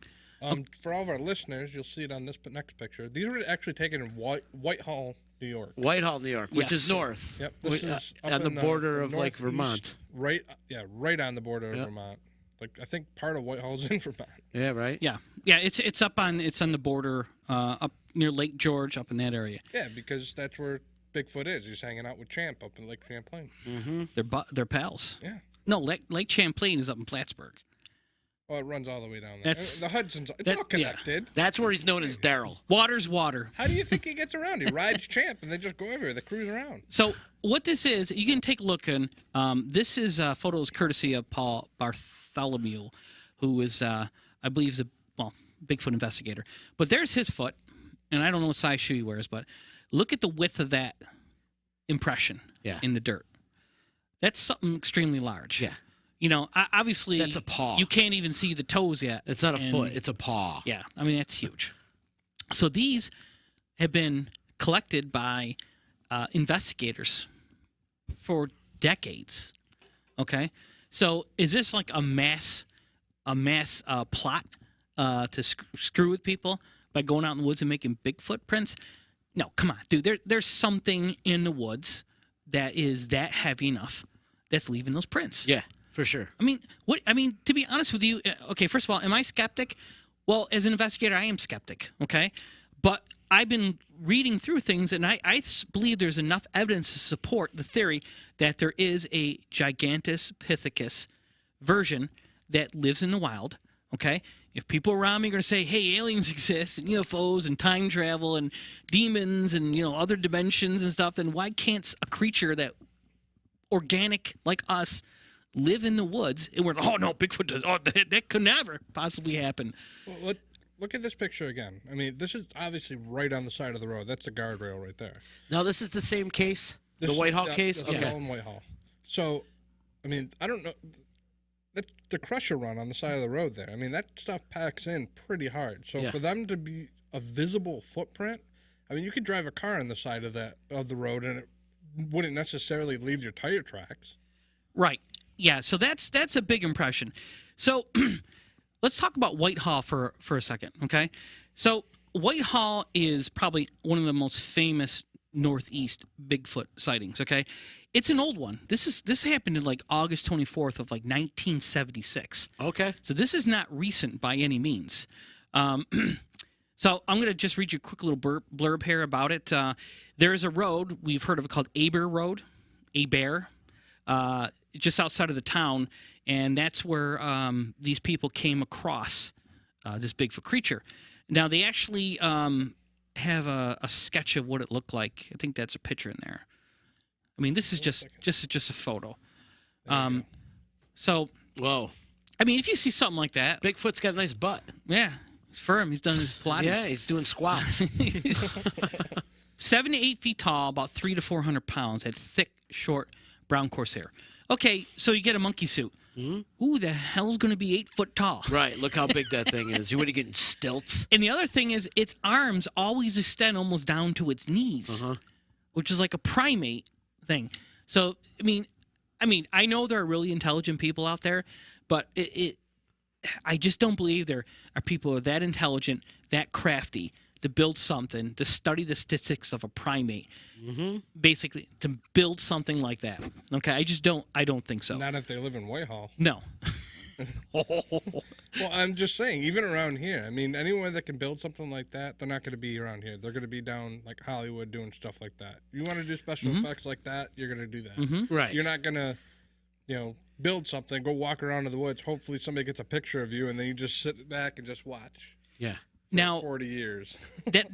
[SPEAKER 3] For all of our listeners, you'll see it on this next picture. These were actually taken in Whitehall, New York.
[SPEAKER 2] Whitehall, New York, which is north.
[SPEAKER 3] Yep. This is
[SPEAKER 2] on the border of like Vermont.
[SPEAKER 3] Right on the border of Vermont. Like I think part of Whitehall's in Vermont.
[SPEAKER 2] Yeah, right.
[SPEAKER 1] Yeah. It's on the border up near Lake George, up in that area.
[SPEAKER 3] Yeah, because that's where Bigfoot is. He's hanging out with Champ up in Lake Champlain.
[SPEAKER 2] Mm-hmm.
[SPEAKER 1] They're pals.
[SPEAKER 3] Yeah.
[SPEAKER 1] No, Lake Champlain is up in Plattsburgh.
[SPEAKER 3] Oh, it runs all the way down there. The Hudson's. It's all connected.
[SPEAKER 2] That's where he's known as Daryl.
[SPEAKER 1] Water's water.
[SPEAKER 3] How do you think he gets around? He rides Champ, and they just go everywhere. They cruise around.
[SPEAKER 1] So what this is, you can take a look in. This is photos courtesy of Paul Bartholomew, who is, I believe, Bigfoot investigator. But there's his foot, and I don't know what size shoe he wears, but look at the width of that impression in the dirt. That's something extremely large.
[SPEAKER 2] Yeah.
[SPEAKER 1] You know, obviously,
[SPEAKER 2] that's a paw.
[SPEAKER 1] You can't even see the toes yet.
[SPEAKER 2] It's not a foot. It's a paw.
[SPEAKER 1] Yeah. I mean, that's huge. So these have been collected by investigators for decades. Okay. So is this like a mass plot to screw with people by going out in the woods and making big footprints? No, come on, dude. There's something in the woods that is that heavy enough that's leaving those prints.
[SPEAKER 2] Yeah. For sure.
[SPEAKER 1] I mean, what? I mean, to be honest with you, okay. First of all, am I skeptic? Well, as an investigator, I am skeptic. Okay, but I've been reading through things, and I believe there's enough evidence to support the theory that there is a Gigantopithecus version that lives in the wild. Okay, if people around me are going to say, "Hey, aliens exist, and UFOs, and time travel, and demons, and other dimensions and stuff," then why can't a creature that organic like us live in the woods? And we're, oh no, Bigfoot does. Oh, that could never possibly happen.
[SPEAKER 3] Well, look at this picture again. I mean, this is obviously right on the side of the road. That's a guardrail right there.
[SPEAKER 2] No, this is the same case? The Whitehall case?
[SPEAKER 3] This is all in Whitehall. So, I mean, I don't know. The crusher run on the side of the road there. I mean, that stuff packs in pretty hard. So for them to be a visible footprint, I mean, you could drive a car on the side of the road and it wouldn't necessarily leave your tire tracks.
[SPEAKER 1] Right. Yeah. So that's a big impression. So let's talk about Whitehall for a second. Okay. So Whitehall is probably one of the most famous Northeast Bigfoot sightings. Okay. It's an old one. This happened in like August 24th of like 1976.
[SPEAKER 2] Okay.
[SPEAKER 1] So this is not recent by any means. So I'm going to just read you a quick little blurb here about it. There is a road, we've heard of it, called Aber Road, just outside of the town, and that's where these people came across this Bigfoot creature. Now, they actually have a sketch of what it looked like. I think that's a picture in there. I mean, this is just a photo. So,
[SPEAKER 2] whoa.
[SPEAKER 1] I mean, if you see something like that,
[SPEAKER 2] Bigfoot's got a nice butt.
[SPEAKER 1] Yeah, he's firm. He's done his Pilates.
[SPEAKER 2] Yeah, he's doing squats.
[SPEAKER 1] 7 to 8 feet tall, about 300 to 400 pounds, had thick, short, brown coarse hair. Okay, so you get a monkey suit. Mm-hmm. Who the hell's going to be 8 foot tall?
[SPEAKER 2] Right, look how big that thing is. You would have getting stilts.
[SPEAKER 1] And the other thing is, its arms always extend almost down to its knees, which is like a primate thing. So, I mean, I know there are really intelligent people out there, but I just don't believe there are people who are that intelligent, that crafty, to build something, to study the statistics of a primate, basically to build something like that. Okay, I don't think so.
[SPEAKER 3] Not if they live in Whitehall.
[SPEAKER 1] No.
[SPEAKER 3] Well, I'm just saying, even around here, I mean, anywhere that can build something like that, they're not going to be around here. They're going to be down like Hollywood doing stuff like that. You want to do special effects like that, you're going to do that.
[SPEAKER 2] Right.
[SPEAKER 3] You're not going to, build something, go walk around in the woods. Hopefully somebody gets a picture of you, and then you just sit back and just watch.
[SPEAKER 2] Yeah.
[SPEAKER 1] Now,
[SPEAKER 3] 40 years.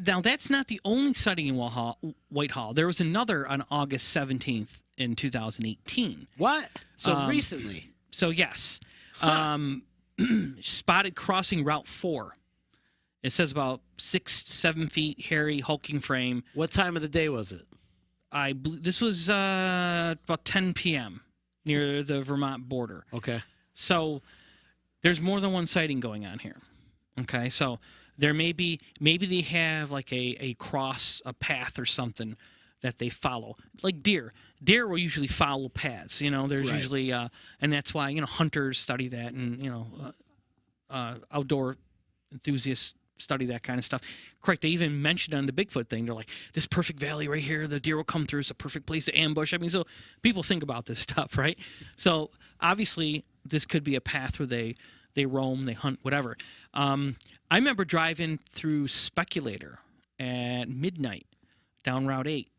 [SPEAKER 1] Now, that's not the only sighting in Whitehall. There was another on August 17th in 2018.
[SPEAKER 2] What? So recently?
[SPEAKER 1] So, yes. Spotted crossing Route 4. It says about 6-7 feet, hairy, hulking frame.
[SPEAKER 2] What time of the day was it?
[SPEAKER 1] This was about 10 p.m. near the Vermont border.
[SPEAKER 2] Okay.
[SPEAKER 1] So there's more than one sighting going on here. Okay, so there maybe they have like a cross, a path or something that they follow, like deer. Deer will usually follow paths. There's usually, and that's why hunters study that, and outdoor enthusiasts study that kind of stuff. Correct. They even mentioned on the Bigfoot thing, they're like, this perfect valley right here, the deer will come through. It's a perfect place to ambush. I mean, so people think about this stuff, right? So obviously, this could be a path where they roam, they hunt, whatever. I remember driving through Speculator at midnight down Route 8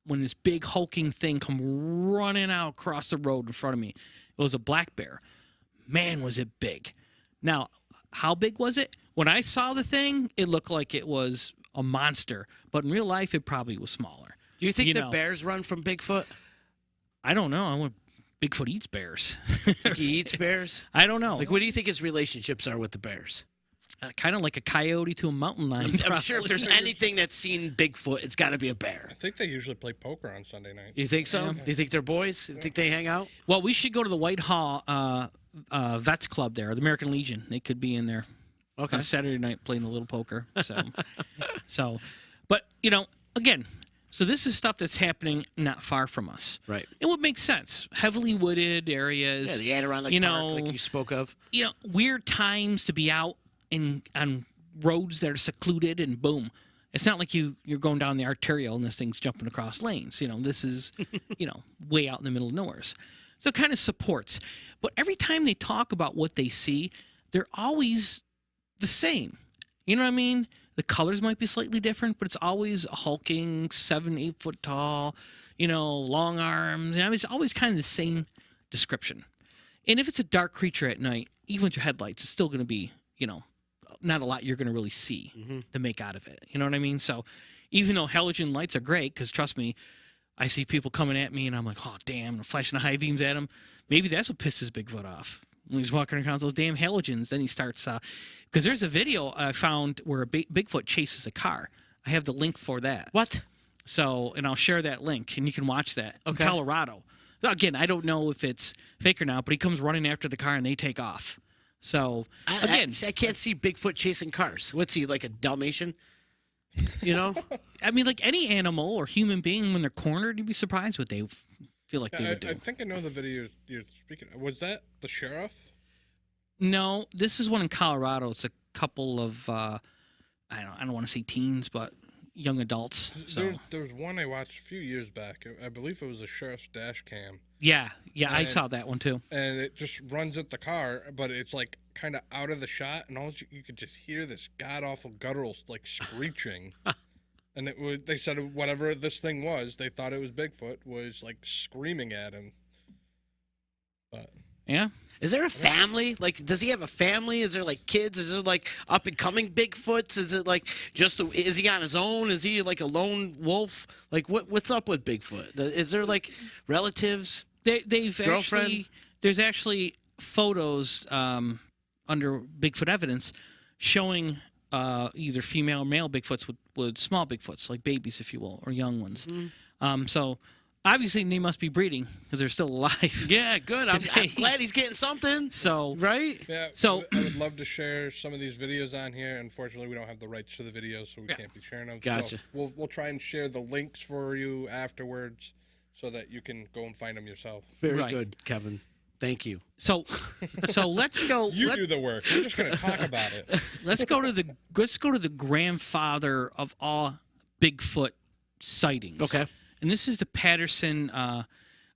[SPEAKER 1] when this big hulking thing come running out across the road in front of me. It was a black bear. Man, was it big. Now, how big was it? When I saw the thing, it looked like it was a monster. But in real life, it probably was smaller.
[SPEAKER 2] Do you think the bears run from Bigfoot?
[SPEAKER 1] I don't know. Bigfoot eats bears.
[SPEAKER 2] Think he eats bears?
[SPEAKER 1] I don't know.
[SPEAKER 2] Like, what do you think his relationships are with the bears?
[SPEAKER 1] Kind of like a coyote to a mountain lion.
[SPEAKER 2] I'm sure if there's anything that's seen Bigfoot, it's got to be a bear.
[SPEAKER 3] I think they usually play poker on Sunday night.
[SPEAKER 2] You think so? Yeah. Do you think they're boys? You think they hang out?
[SPEAKER 1] Well, we should go to the Whitehall Vets Club there, the American Legion. They could be in there on Saturday night playing a little poker. But, again, so this is stuff that's happening not far from us.
[SPEAKER 2] Right.
[SPEAKER 1] It would make sense. Heavily wooded areas.
[SPEAKER 2] Yeah, the Adirondack Park, like you spoke of.
[SPEAKER 1] Weird times to be out on roads that are secluded, and boom. It's not like you're going down the arterial and this thing's jumping across lanes. This is, way out in the middle of nowhere. So it kind of supports. But every time they talk about what they see, they're always the same. You know what I mean? The colors might be slightly different, but it's always a hulking, 7-8 foot tall, long arms. It's always kind of the same description. And if it's a dark creature at night, even with your headlights, it's still going to be, not a lot you're going to really see to make out of it. You know what I mean? So even though halogen lights are great, because trust me, I see people coming at me and I'm like, oh, damn, I'm flashing the high beams at him. Maybe that's what pisses Bigfoot off. When he's walking around with those damn halogens, then he starts, because there's a video I found where a Bigfoot chases a car. I have the link for that.
[SPEAKER 2] What?
[SPEAKER 1] So, and I'll share that link, and you can watch that in Colorado. Again, I don't know if it's fake or not, but he comes running after the car and they take off. So, again,
[SPEAKER 2] I can't see Bigfoot chasing cars. What's he, like a Dalmatian?
[SPEAKER 1] I mean, like any animal or human being, when they're cornered, you'd be surprised what they feel like they would do.
[SPEAKER 3] I think I know the video you're speaking of. Was that the sheriff?
[SPEAKER 1] No, this is one in Colorado. It's a couple of, I don't want to say teens, but young adults. So.
[SPEAKER 3] There was one I watched a few years back. I believe it was a sheriff's dash cam.
[SPEAKER 1] Yeah, I saw that one too. And
[SPEAKER 3] it just runs at the car, but it's like kind of out of the shot, and you could just hear this god-awful guttural like screeching. And they said whatever this thing was, they thought it was Bigfoot, was like screaming at him. But
[SPEAKER 1] yeah.
[SPEAKER 2] Is there a family? Like, does he have a family? Is there like kids? Is there like up and coming Bigfoots? Is it like is he on his own? Is he like a lone wolf? Like, what's up with Bigfoot? Is there like relatives?
[SPEAKER 1] They've
[SPEAKER 2] girlfriend?
[SPEAKER 1] Actually, there's actually photos under Bigfoot evidence showing either female or male Bigfoots with small Bigfoots, like babies, if you will, or young ones. So obviously they must be breeding because they're still alive.
[SPEAKER 2] Yeah, good. I'm glad he's getting something.
[SPEAKER 1] So
[SPEAKER 2] right.
[SPEAKER 3] Yeah.
[SPEAKER 1] So
[SPEAKER 3] I would love to share some of these videos on here. Unfortunately, we don't have the rights to the videos, so we can't be sharing them.
[SPEAKER 2] Gotcha.
[SPEAKER 3] So we'll try and share the links for you afterwards, so that you can go and find them yourself.
[SPEAKER 2] Very good, Kevin. Thank you.
[SPEAKER 1] So let's go.
[SPEAKER 3] You do the work. We're just going to talk about it.
[SPEAKER 1] Let's go to the grandfather of all Bigfoot sightings.
[SPEAKER 2] Okay.
[SPEAKER 1] And this is the Patterson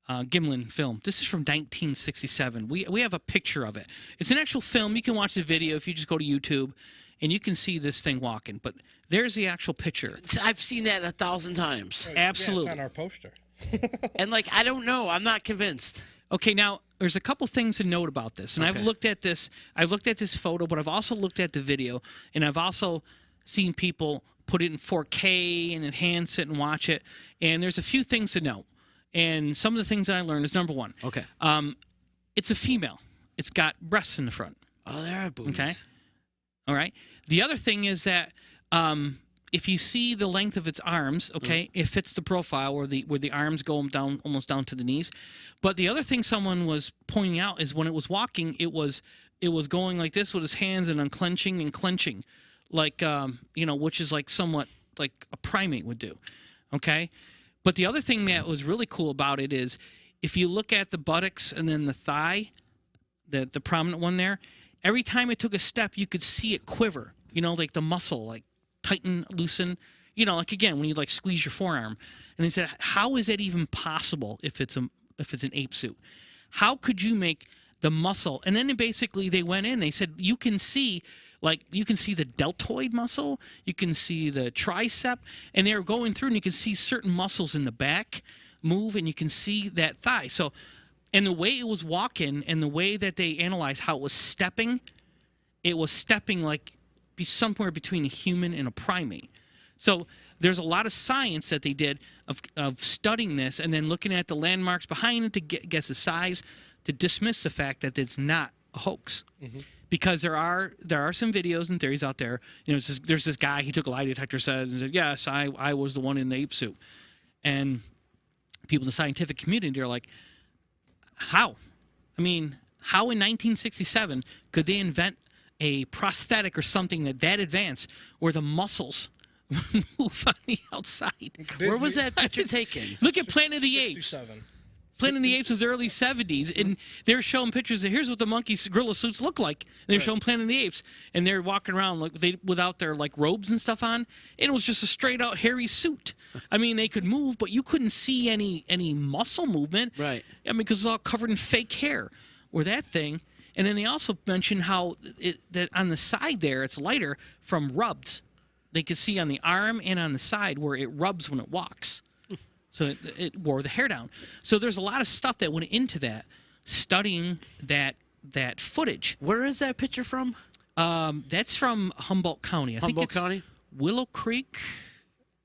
[SPEAKER 1] Gimlin film. This is from 1967. We have a picture of it. It's an actual film. You can watch the video if you just go to YouTube, and you can see this thing walking. But there's the actual picture.
[SPEAKER 2] I've seen that 1,000 times.
[SPEAKER 1] Absolutely.
[SPEAKER 3] Yeah, it's on our poster.
[SPEAKER 2] And I don't know. I'm not convinced.
[SPEAKER 1] Okay, now there's a couple things to note about this, and I've looked at this. I've looked at this photo, but I've also looked at the video, and I've also seen people put it in 4K and enhance it and watch it. And there's a few things to note. And some of the things that I learned is number one.
[SPEAKER 2] Okay.
[SPEAKER 1] It's a female. It's got breasts in the front.
[SPEAKER 2] Oh, there are boobies.
[SPEAKER 1] Okay. All right. The other thing is that if you see the length of its arms, okay, it fits the profile where the arms go down almost down to the knees. But the other thing someone was pointing out is when it was walking, it was going like this with its hands and unclenching and clenching, like which is like somewhat like a primate would do. Okay. But the other thing that was really cool about it is if you look at the buttocks and then the thigh, the prominent one there, every time it took a step, you could see it quiver, like the muscle, like tighten, loosen, like again, when you like squeeze your forearm. And they said, how is that even possible if it's an ape suit? How could you make the muscle? And then basically they went in, they said, you can see the deltoid muscle, you can see the tricep, and they were going through and you can see certain muscles in the back move and you can see that thigh. So, and the way it was walking and the way that they analyzed how it was stepping like be somewhere between a human and a primate. So there's a lot of science that they did of studying this and then looking at the landmarks behind it to guess the size, to dismiss the fact that it's not a hoax. Mm-hmm. Because there are some videos and theories out there. There's this guy, he took a lie detector and said, yes, I was the one in the ape suit. And people in the scientific community are like, how? I mean, how in 1967 could they invent a prosthetic or something that advanced where the muscles move on the outside?
[SPEAKER 2] Where was that picture taken?
[SPEAKER 1] Look at Planet of the Apes. Planet of the Apes was the early 70s, and they're showing pictures of here's what the monkey gorilla suits look like. And they're showing Planet of the Apes, and they're walking around like without their like robes and stuff on. And it was just a straight out hairy suit. I mean, they could move, but you couldn't see any muscle movement.
[SPEAKER 2] Right.
[SPEAKER 1] I mean, because it's all covered in fake hair. Or that thing. And then they also mentioned how that on the side there it's lighter from rubs. They could see on the arm and on the side where it rubs when it walks. So it wore the hair down. So there's a lot of stuff that went into that, studying that footage.
[SPEAKER 2] Where is that picture from?
[SPEAKER 1] That's from Humboldt County. I think it's
[SPEAKER 2] County?
[SPEAKER 1] Willow Creek,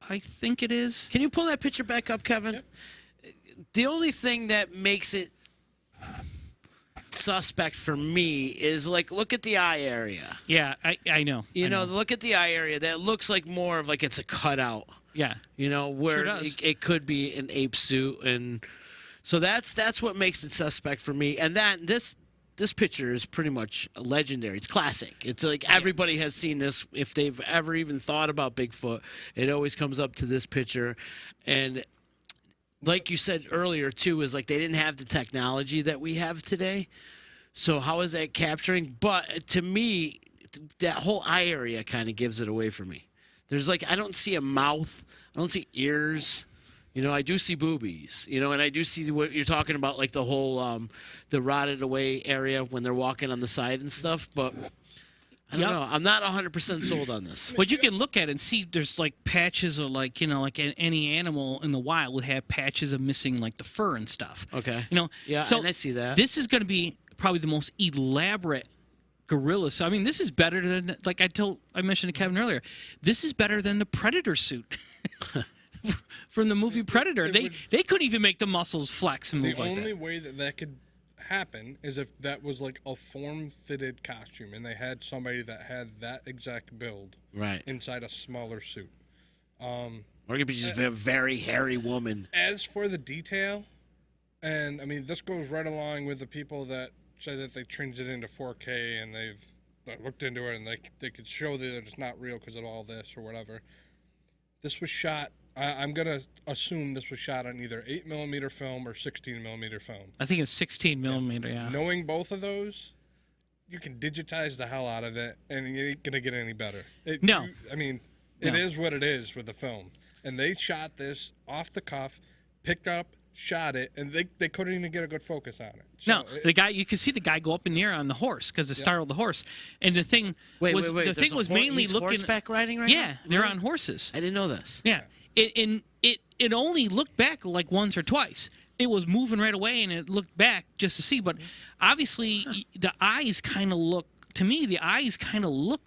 [SPEAKER 1] I think it is.
[SPEAKER 2] Can you pull that picture back up, Kevin?
[SPEAKER 3] Yep.
[SPEAKER 2] The only thing that makes it suspect for me is like look at the eye area.
[SPEAKER 1] Yeah, I know.
[SPEAKER 2] You know, look at the eye area. That looks like more of like it's a cutout.
[SPEAKER 1] Yeah.
[SPEAKER 2] You know, where
[SPEAKER 1] Sure does.
[SPEAKER 2] it could be an ape suit, and so that's what makes it suspect for me. And that this picture is pretty much legendary. It's classic. It's like everybody has seen this. If they've ever even thought about Bigfoot, it always comes up to this picture. And like you said earlier too, is like they didn't have the technology that we have today. So how is that capturing? But to me, that whole eye area kind of gives it away for me. There's like I don't see a mouth, I don't see ears. You know, I do see boobies. You know, and I do see what you're talking about, like the whole the rotted away area when they're walking on the side and stuff. But I don't know. I'm not 100% sold on this.
[SPEAKER 1] But you can look at it and see there's like patches of like, you know, like any animal in the wild would have patches of missing like the fur and stuff.
[SPEAKER 2] Okay.
[SPEAKER 1] You know,
[SPEAKER 2] Yeah,
[SPEAKER 1] so
[SPEAKER 2] and I see that.
[SPEAKER 1] This is going to be probably the most elaborate gorilla. So I mean, this is better than like I mentioned to Kevin earlier. This is better than the Predator suit from the movie Predator. They couldn't even make the muscles flex and move like that.
[SPEAKER 3] The only way that could happen is if that was like a form-fitted costume and they had somebody that had that exact build inside a smaller suit.
[SPEAKER 2] Or it could be just a very hairy woman.
[SPEAKER 3] As for the detail, and I mean, this goes right along with the people that say that they changed it into 4K and they've looked into it and they could show that it's not real because of all this or whatever. This was shot, I'm going to assume this was shot on either 8mm film or 16mm film.
[SPEAKER 1] I think it's 16 millimeter, yeah.
[SPEAKER 3] Knowing both of those, you can digitize the hell out of it and it ain't going to get any better. It is what it is with the film. And they shot this off the cuff, picked up, shot it, and they couldn't even get a good focus on it. So
[SPEAKER 1] the guy, you can see the guy go up in the air on the horse because it startled the horse. And the thing the thing was mainly looking
[SPEAKER 2] horseback riding right now?
[SPEAKER 1] Yeah, they're on horses.
[SPEAKER 2] I didn't know this.
[SPEAKER 1] Yeah, it only looked back like once or twice. It was moving right away, and it looked back just to see. But obviously, the eyes kind of look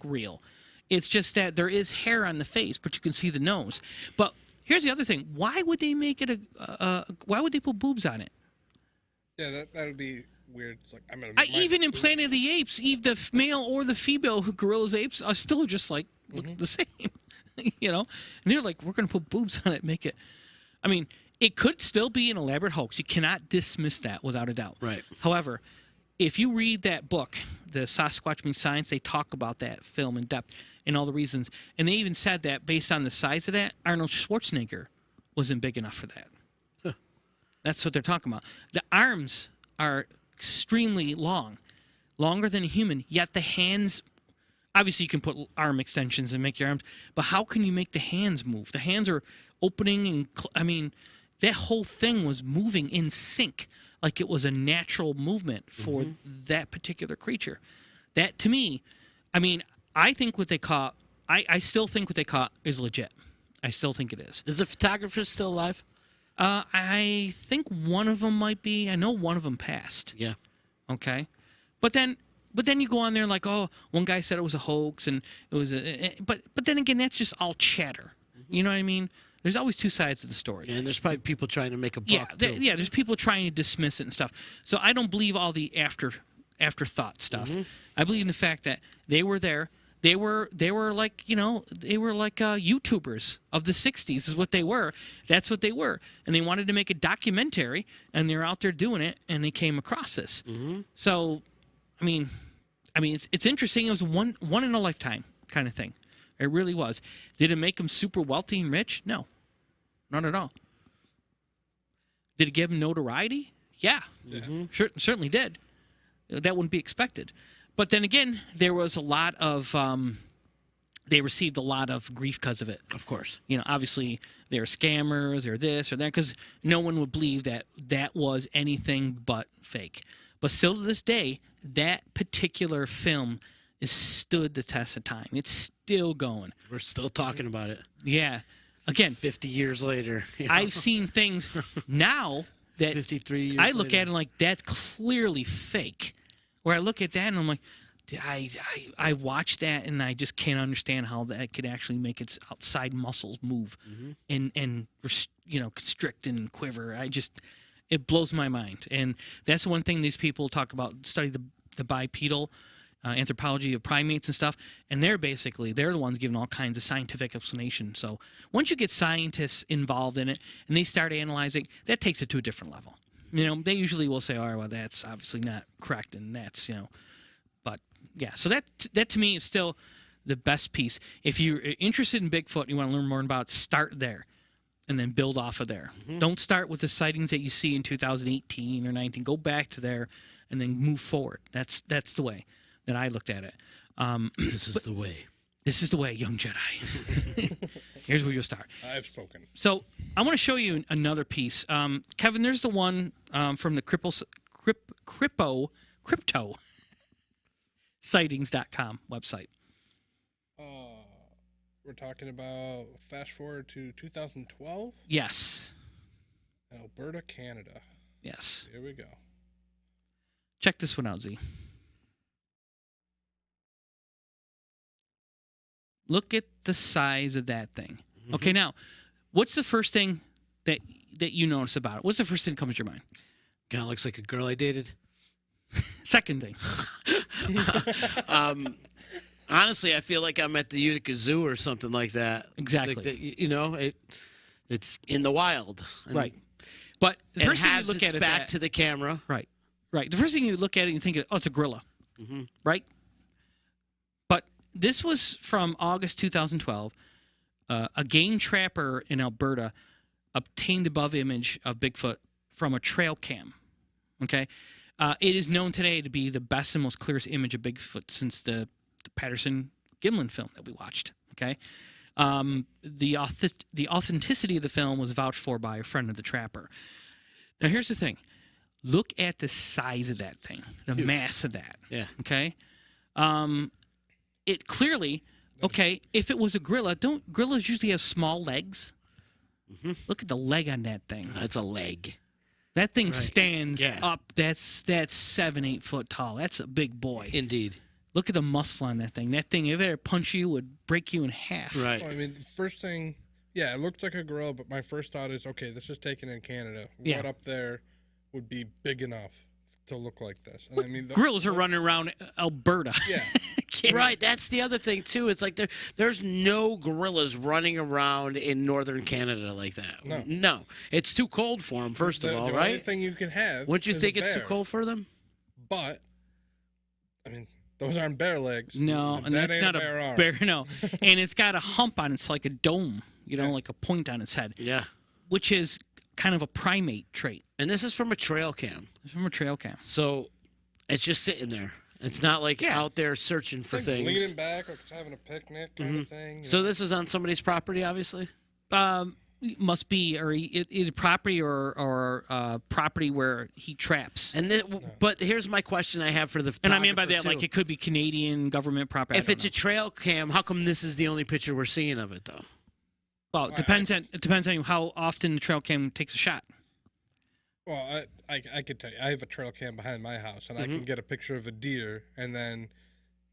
[SPEAKER 1] real. It's just that there is hair on the face, but you can see the nose. But here's the other thing: why would they make it why would they put boobs on it?
[SPEAKER 3] Yeah, that would be weird. It's like
[SPEAKER 1] even in Planet of the Apes, the male or the female gorillas, apes are still just like look the same, you know. And they're like, we're going to put boobs on it, make it. I mean, it could still be an elaborate hoax. You cannot dismiss that without a doubt.
[SPEAKER 2] Right.
[SPEAKER 1] However, if you read that book, The Sasquatch Meets Science, they talk about that film in depth and all the reasons. And they even said that based on the size of that, Arnold Schwarzenegger wasn't big enough for that.
[SPEAKER 2] Huh.
[SPEAKER 1] That's what they're talking about. The arms are extremely long, longer than a human, yet the hands, obviously you can put arm extensions and make your arms, but how can you make the hands move? The hands are opening and, that whole thing was moving in sync like it was a natural movement for that particular creature. That, to me, I think what they caught, I still think what they caught is legit. I still think it is.
[SPEAKER 2] Is the photographer still alive?
[SPEAKER 1] I think one of them might be. I know one of them passed.
[SPEAKER 2] Yeah.
[SPEAKER 1] Okay. But then you go on there like, oh, one guy said it was a hoax and it was but then again, that's just all chatter. You know what I mean? There's always two sides of the story.
[SPEAKER 2] Yeah, and there's probably people trying to make a buck, too.
[SPEAKER 1] There's people trying to dismiss it and stuff. So I don't believe all the afterthought stuff. I believe in the fact that they were there. They were like, YouTubers of the 60s is what they were. That's what they were. And they wanted to make a documentary, and they're out there doing it, and they came across this. So, it's interesting. It was one in a lifetime kind of thing. It really was. Did it make them super wealthy and rich? No, not at all. Did it give them notoriety? Yeah, certainly did. That wouldn't be expected. But then again, there was a lot of they received a lot of grief because of it.
[SPEAKER 2] Of course.
[SPEAKER 1] You know, obviously they're scammers or this or that, because no one would believe that that was anything but fake. But still to this day, that particular film is stood the test of time. It's still going.
[SPEAKER 2] We're still talking about it.
[SPEAKER 1] Yeah. Again,
[SPEAKER 2] 50 years later. You know?
[SPEAKER 1] I've seen things now that
[SPEAKER 2] 53 years
[SPEAKER 1] I look
[SPEAKER 2] later.
[SPEAKER 1] at it and like, that's clearly fake. Where I look at that and I'm like, I watch that and I just can't understand how that could actually make its outside muscles move and you know, constrict and quiver. It blows my mind. And that's one thing these people talk about, study the bipedal anthropology of primates and stuff, and they're the ones giving all kinds of scientific explanation. So once you get scientists involved in it and they start analyzing, that takes it to a different level. You know, they usually will say, "Oh, well, that's obviously not correct," and that's, you know, but yeah. So that to me is still the best piece. If you're interested in Bigfoot and you want to learn more about it, start there, and then build off of there. Don't start with the sightings that you see in 2018 or 19. Go back to there, and then move forward. That's the way that I looked at it.
[SPEAKER 2] This is the way.
[SPEAKER 1] This is the way, young Jedi. Here's where you'll start.
[SPEAKER 3] I've spoken.
[SPEAKER 1] So I want to show you another piece. Kevin, there's the one from the crypto sightings.com website.
[SPEAKER 3] We're talking about fast forward to 2012,
[SPEAKER 1] Yes.
[SPEAKER 3] Alberta, Canada.
[SPEAKER 1] Yes.
[SPEAKER 3] Here we go.
[SPEAKER 1] Check this one out, Z. Look at the size of that thing. Okay, now, what's the first thing that you notice about it? What's the first thing that comes to your mind?
[SPEAKER 2] Kind of looks like a girl I dated.
[SPEAKER 1] Second thing.
[SPEAKER 2] Honestly, I feel like I'm at the Utica Zoo or something like that.
[SPEAKER 1] Exactly.
[SPEAKER 2] Like you know, it's in the wild. And
[SPEAKER 1] Right. But the first thing you
[SPEAKER 2] halves
[SPEAKER 1] look
[SPEAKER 2] its
[SPEAKER 1] at it
[SPEAKER 2] back to the camera.
[SPEAKER 1] Right. Right. The first thing you look at it and you think, oh, it's a gorilla. Right? But this was from August 2012. A game trapper in Alberta obtained above image of Bigfoot from a trail cam. Okay? It is known today to be the best and most clearest image of Bigfoot since the Patterson Gimlin film that we watched. Okay? The authenticity of the film was vouched for by a friend of the trapper. Now, here's the thing. Look at the size of that thing, the mass of that.
[SPEAKER 2] Yeah.
[SPEAKER 1] Okay? It clearly, okay, if it was a gorilla, don't gorillas usually have small legs? Look at the leg on that thing.
[SPEAKER 2] That's a leg.
[SPEAKER 1] That thing stands
[SPEAKER 2] Yeah.
[SPEAKER 1] up. That's 7-8 foot tall. That's a big boy.
[SPEAKER 2] Indeed.
[SPEAKER 1] Look at the muscle on that thing. That thing, if it ever punch you, would break you in half.
[SPEAKER 2] Right.
[SPEAKER 3] Well, I mean, the first thing, yeah, it looks like a gorilla, but my first thought is, okay, this is taken in Canada.
[SPEAKER 1] Yeah.
[SPEAKER 3] What up there would be big enough to look like this? And I mean,
[SPEAKER 1] Gorillas are running around Alberta.
[SPEAKER 3] Yeah.
[SPEAKER 2] Right, that's the other thing too. It's like there's no gorillas running around in northern Canada like that.
[SPEAKER 3] No.
[SPEAKER 2] It's too cold for them. First of all,
[SPEAKER 3] the
[SPEAKER 2] right?
[SPEAKER 3] only thing you can have.
[SPEAKER 2] Wouldn't you
[SPEAKER 3] is
[SPEAKER 2] think
[SPEAKER 3] a
[SPEAKER 2] it's too
[SPEAKER 3] bear.
[SPEAKER 2] cold for them?
[SPEAKER 3] But I mean, those aren't bear legs.
[SPEAKER 1] No, and that's
[SPEAKER 3] ain't
[SPEAKER 1] not a
[SPEAKER 3] arm.
[SPEAKER 1] bear. No, and it's got a hump on it. It's like a dome, you know, like a point on its head,
[SPEAKER 2] Yeah.
[SPEAKER 1] which is kind of a primate trait.
[SPEAKER 2] And this is from a trail cam,
[SPEAKER 1] It's from a trail cam.
[SPEAKER 2] so it's just sitting there. It's not like out there searching for
[SPEAKER 3] It's like
[SPEAKER 2] things.
[SPEAKER 3] leaning back, like it's having a picnic kind of thing. you
[SPEAKER 2] So
[SPEAKER 3] know?
[SPEAKER 2] this is on somebody's property, obviously.
[SPEAKER 1] Must be, or either property or property where he traps.
[SPEAKER 2] And but here's my question I have for the
[SPEAKER 1] And I mean by that,
[SPEAKER 2] photographer,
[SPEAKER 1] like
[SPEAKER 2] too.
[SPEAKER 1] it could be Canadian government property.
[SPEAKER 2] If it's a trail cam, how come this is the only picture we're seeing of it though?
[SPEAKER 1] well, it depends on how often the trail cam takes a shot.
[SPEAKER 3] Well, I could tell you, I have a trail cam behind my house, and I can get a picture of a deer, and then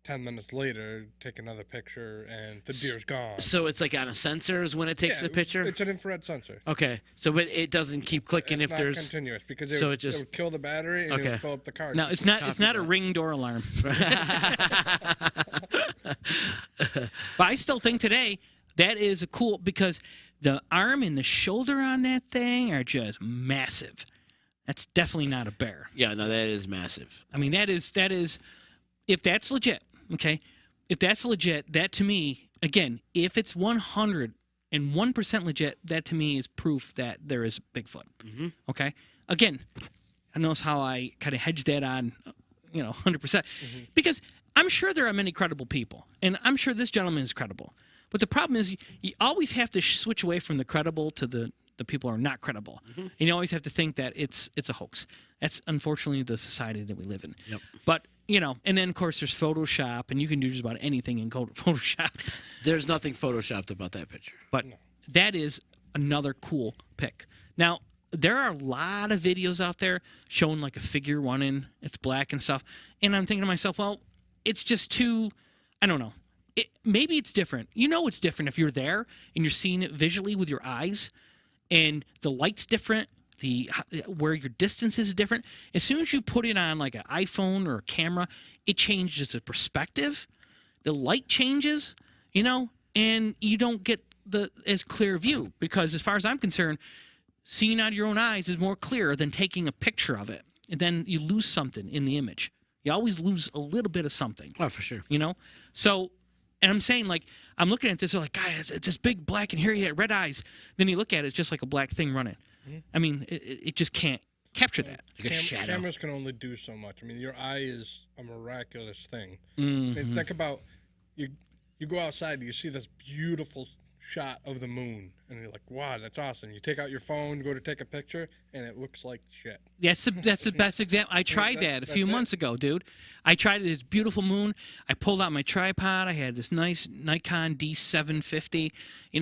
[SPEAKER 3] 10 minutes later, take another picture, and the deer's gone.
[SPEAKER 2] So it's like on a sensor is when it takes the picture?
[SPEAKER 3] It's an infrared sensor.
[SPEAKER 2] Okay. So but it doesn't keep clicking
[SPEAKER 3] It's
[SPEAKER 2] if
[SPEAKER 3] not
[SPEAKER 2] there's
[SPEAKER 3] continuous because
[SPEAKER 2] so
[SPEAKER 3] it would kill the battery and it
[SPEAKER 2] Okay.
[SPEAKER 3] would fill up the car.
[SPEAKER 1] No, it's not. It's not a ring door alarm. But I still think today that is a cool because the arm and the shoulder on that thing are just massive. That's definitely not a bear.
[SPEAKER 2] Yeah, no, that is massive.
[SPEAKER 1] I mean, that is if that's legit, okay? If that's legit, that to me, again, if it's 101% legit, that to me is proof that there is Bigfoot. Okay? Again, notice how I kind of hedge that on, 100%. Because I'm sure there are many credible people, and I'm sure this gentleman is credible. But the problem is you always have to switch away from the credible to the people who are not credible. And you always have to think that it's a hoax. That's unfortunately the society that we live in.
[SPEAKER 2] Yep.
[SPEAKER 1] But, and then, of course, there's Photoshop, and you can do just about anything in Photoshop.
[SPEAKER 2] There's nothing photoshopped about that picture.
[SPEAKER 1] But that is another cool pic. Now, there are a lot of videos out there showing like a figure running. It's black and stuff. And I'm thinking to myself, well, it's just too, I don't know. Maybe it's different. It's different if you're there and you're seeing it visually with your eyes and the light's different. Where your distance is different. As soon as you put it on like an iPhone or a camera, it changes the perspective. The light changes, and you don't get the as clear view, because as far as I'm concerned, seeing out of your own eyes is more clear than taking a picture of it. And then you lose something in the image. You always lose a little bit of something.
[SPEAKER 2] Oh, for sure.
[SPEAKER 1] So, and I'm saying, like, I'm looking at this, like, guys, it's this big black and hairy red eyes. Then you look at it, it's just like a black thing running. I mean, it just can't capture that.
[SPEAKER 2] Like a shadow.
[SPEAKER 3] Cameras can only do so much. I mean, your eye is a miraculous thing. I mean, think about, you go outside and you see this beautiful shot of the moon, and you're like, wow, that's awesome. You take out your phone, go to take a picture, and it looks like shit.
[SPEAKER 1] That's the best example. I tried that a few months ago, dude. I tried this beautiful moon. I pulled out my tripod. I had this nice Nikon D750.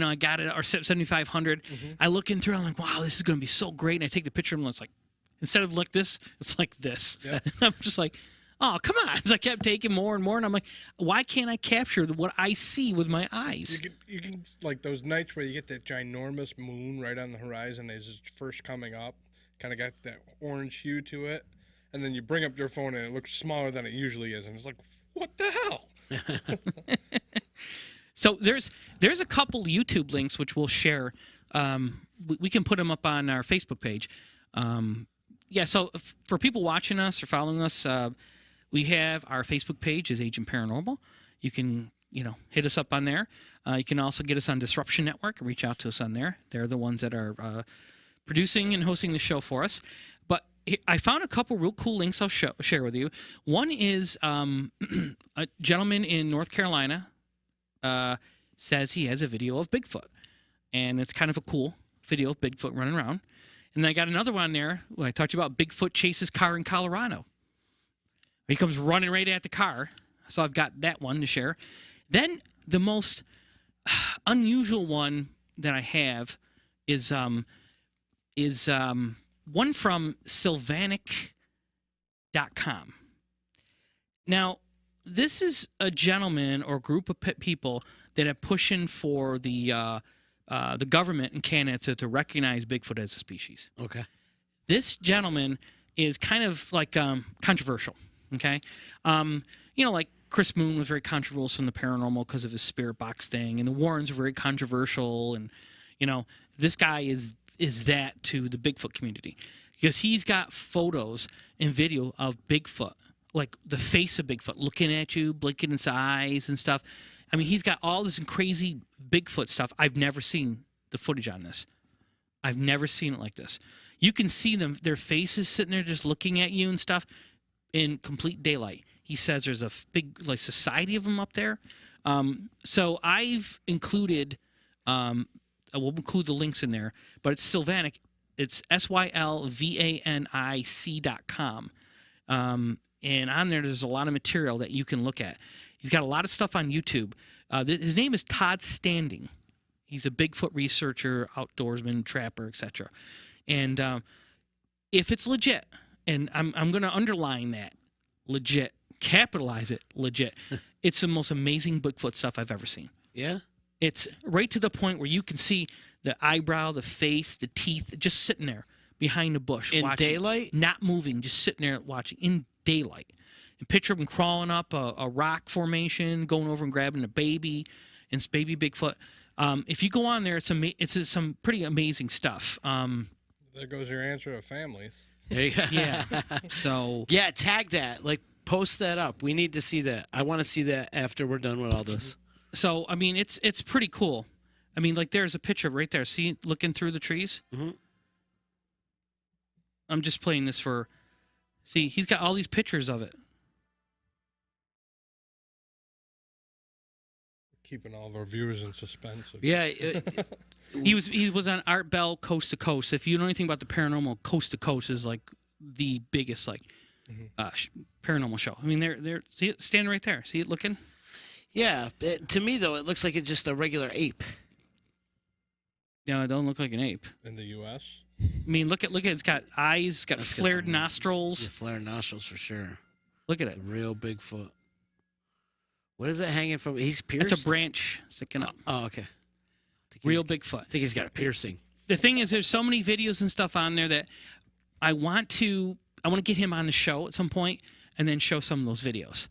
[SPEAKER 1] I got it, or 7500. I look in through, I'm like, wow, this is going to be so great. And I take the picture, and it's like, instead of like this, it's like this. Yeah. I'm just like, oh, come on. So I kept taking more and more, and I'm like, why can't I capture what I see with my eyes?
[SPEAKER 3] You can like those nights where you get that ginormous moon right on the horizon as it's first coming up, kind of got that orange hue to it, and then you bring up your phone and it looks smaller than it usually is, and it's like, what the hell?
[SPEAKER 1] So there's a couple YouTube links which we'll share. We can put them up on our Facebook page. So for people watching us or following us, we have our Facebook page is Agent Paranormal. You can, hit us up on there. You can also get us on Disruption Network and reach out to us on there. They're the ones that are producing and hosting the show for us. But I found a couple real cool links I'll share with you. One is a gentleman in North Carolina says he has a video of Bigfoot. And it's kind of a cool video of Bigfoot running around. And then I got another one there where I talked about Bigfoot chases car in Colorado. He comes running right at the car. So I've got that one to share. Then the most unusual one that I have is one from Sylvanic.com. Now, this is a gentleman or group of people that are pushing for the government in Canada to recognize Bigfoot as a species.
[SPEAKER 2] Okay.
[SPEAKER 1] This gentleman is kind of like controversial. Okay, like Chris Moon was very controversial in the paranormal because of his spirit box thing, and the Warrens were very controversial, and this guy is that to the Bigfoot community because he's got photos and video of Bigfoot, like the face of Bigfoot looking at you, blinking its eyes and stuff. I mean, he's got all this crazy Bigfoot stuff. I've never seen the footage on this. I've never seen it like this. You can see their faces sitting there just looking at you and stuff in complete daylight. He says there's a big society of them up there. So I've included, we'll include the links in there, but it's Sylvanic. It's SYLVANIC.com. And on there's a lot of material that you can look at. He's got a lot of stuff on YouTube. His name is Todd Standing. He's a Bigfoot researcher, outdoorsman, trapper, etc. And if it's legit, and I'm going to underline that, legit, capitalize it, legit. It's the most amazing Bigfoot stuff I've ever seen.
[SPEAKER 2] Yeah?
[SPEAKER 1] It's right to the point where you can see the eyebrow, the face, the teeth, just sitting there behind a bush.
[SPEAKER 2] In
[SPEAKER 1] watching,
[SPEAKER 2] daylight?
[SPEAKER 1] Not moving, just sitting there watching in daylight. And picture them crawling up a rock formation, going over and grabbing a baby, and it's baby Bigfoot. If you go on there, it's some pretty amazing stuff.
[SPEAKER 3] There goes your answer of families.
[SPEAKER 2] There you go.
[SPEAKER 1] Yeah. So.
[SPEAKER 2] Yeah, tag that. Like, post that up. We need to see that. I want to see that after we're done with all this.
[SPEAKER 1] So, I mean, it's pretty cool. I mean, like, there's a picture right there. See, looking through the trees?
[SPEAKER 2] Mm-hmm.
[SPEAKER 1] I'm just playing this for See, he's got all these pictures of it.
[SPEAKER 3] Keeping all of our viewers in suspense.
[SPEAKER 2] Yeah.
[SPEAKER 1] He was on Art Bell Coast to Coast. If you know anything about the paranormal, Coast to Coast is like the biggest paranormal show. I mean, they're see it standing right there. See it looking?
[SPEAKER 2] Yeah. To me, though, it looks like it's just a regular ape.
[SPEAKER 1] No, it don't look like an ape.
[SPEAKER 3] In the U.S.?
[SPEAKER 1] I mean, look at it. It's got eyes, it's got
[SPEAKER 2] That's
[SPEAKER 1] flared
[SPEAKER 2] some-
[SPEAKER 1] nostrils.
[SPEAKER 2] Yeah, flared nostrils for sure.
[SPEAKER 1] Look at it.
[SPEAKER 2] Real Bigfoot. What is it hanging from? He's pierced?
[SPEAKER 1] It's a branch sticking up.
[SPEAKER 2] Oh, okay.
[SPEAKER 1] Real Bigfoot.
[SPEAKER 2] I think he's got a piercing.
[SPEAKER 1] The thing is, there's so many videos and stuff on there that I want to get him on the show at some point and then show some of those videos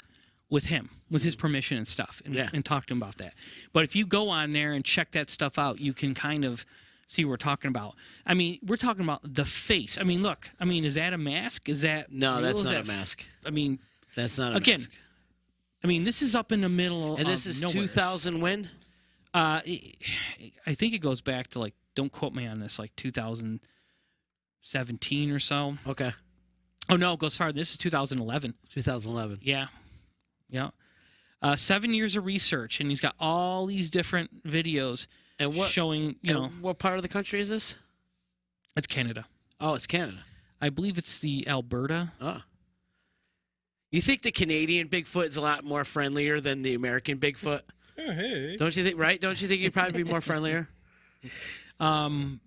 [SPEAKER 1] with him, with his permission and stuff, and talk to him about that. But if you go on there and check that stuff out, you can kind of see what we're talking about. I mean, we're talking about the face. I mean, look. I mean, is that a mask? Is that
[SPEAKER 2] No,
[SPEAKER 1] real?
[SPEAKER 2] that's
[SPEAKER 1] Is
[SPEAKER 2] not
[SPEAKER 1] that
[SPEAKER 2] a mask.
[SPEAKER 1] I mean,
[SPEAKER 2] That's not a
[SPEAKER 1] again.
[SPEAKER 2] mask.
[SPEAKER 1] I mean, this is up in the middle
[SPEAKER 2] And this
[SPEAKER 1] of
[SPEAKER 2] is
[SPEAKER 1] nowhere.
[SPEAKER 2] 2000 when?
[SPEAKER 1] I think it goes back to like, don't quote me on this, like 2017 or so.
[SPEAKER 2] Okay.
[SPEAKER 1] Oh no, it goes farther. This is 2011.
[SPEAKER 2] 2011.
[SPEAKER 1] Yeah. 7 years of research, and he's got all these different videos
[SPEAKER 2] And what
[SPEAKER 1] showing,
[SPEAKER 2] what part of the country is this?
[SPEAKER 1] it's Canada.
[SPEAKER 2] Oh, it's Canada.
[SPEAKER 1] I believe it's the Alberta.
[SPEAKER 2] Oh. You think the Canadian Bigfoot is a lot more friendlier than the American Bigfoot?
[SPEAKER 3] Oh, hey.
[SPEAKER 2] Don't you think, right? Don't you think he'd probably be more friendlier?
[SPEAKER 1] And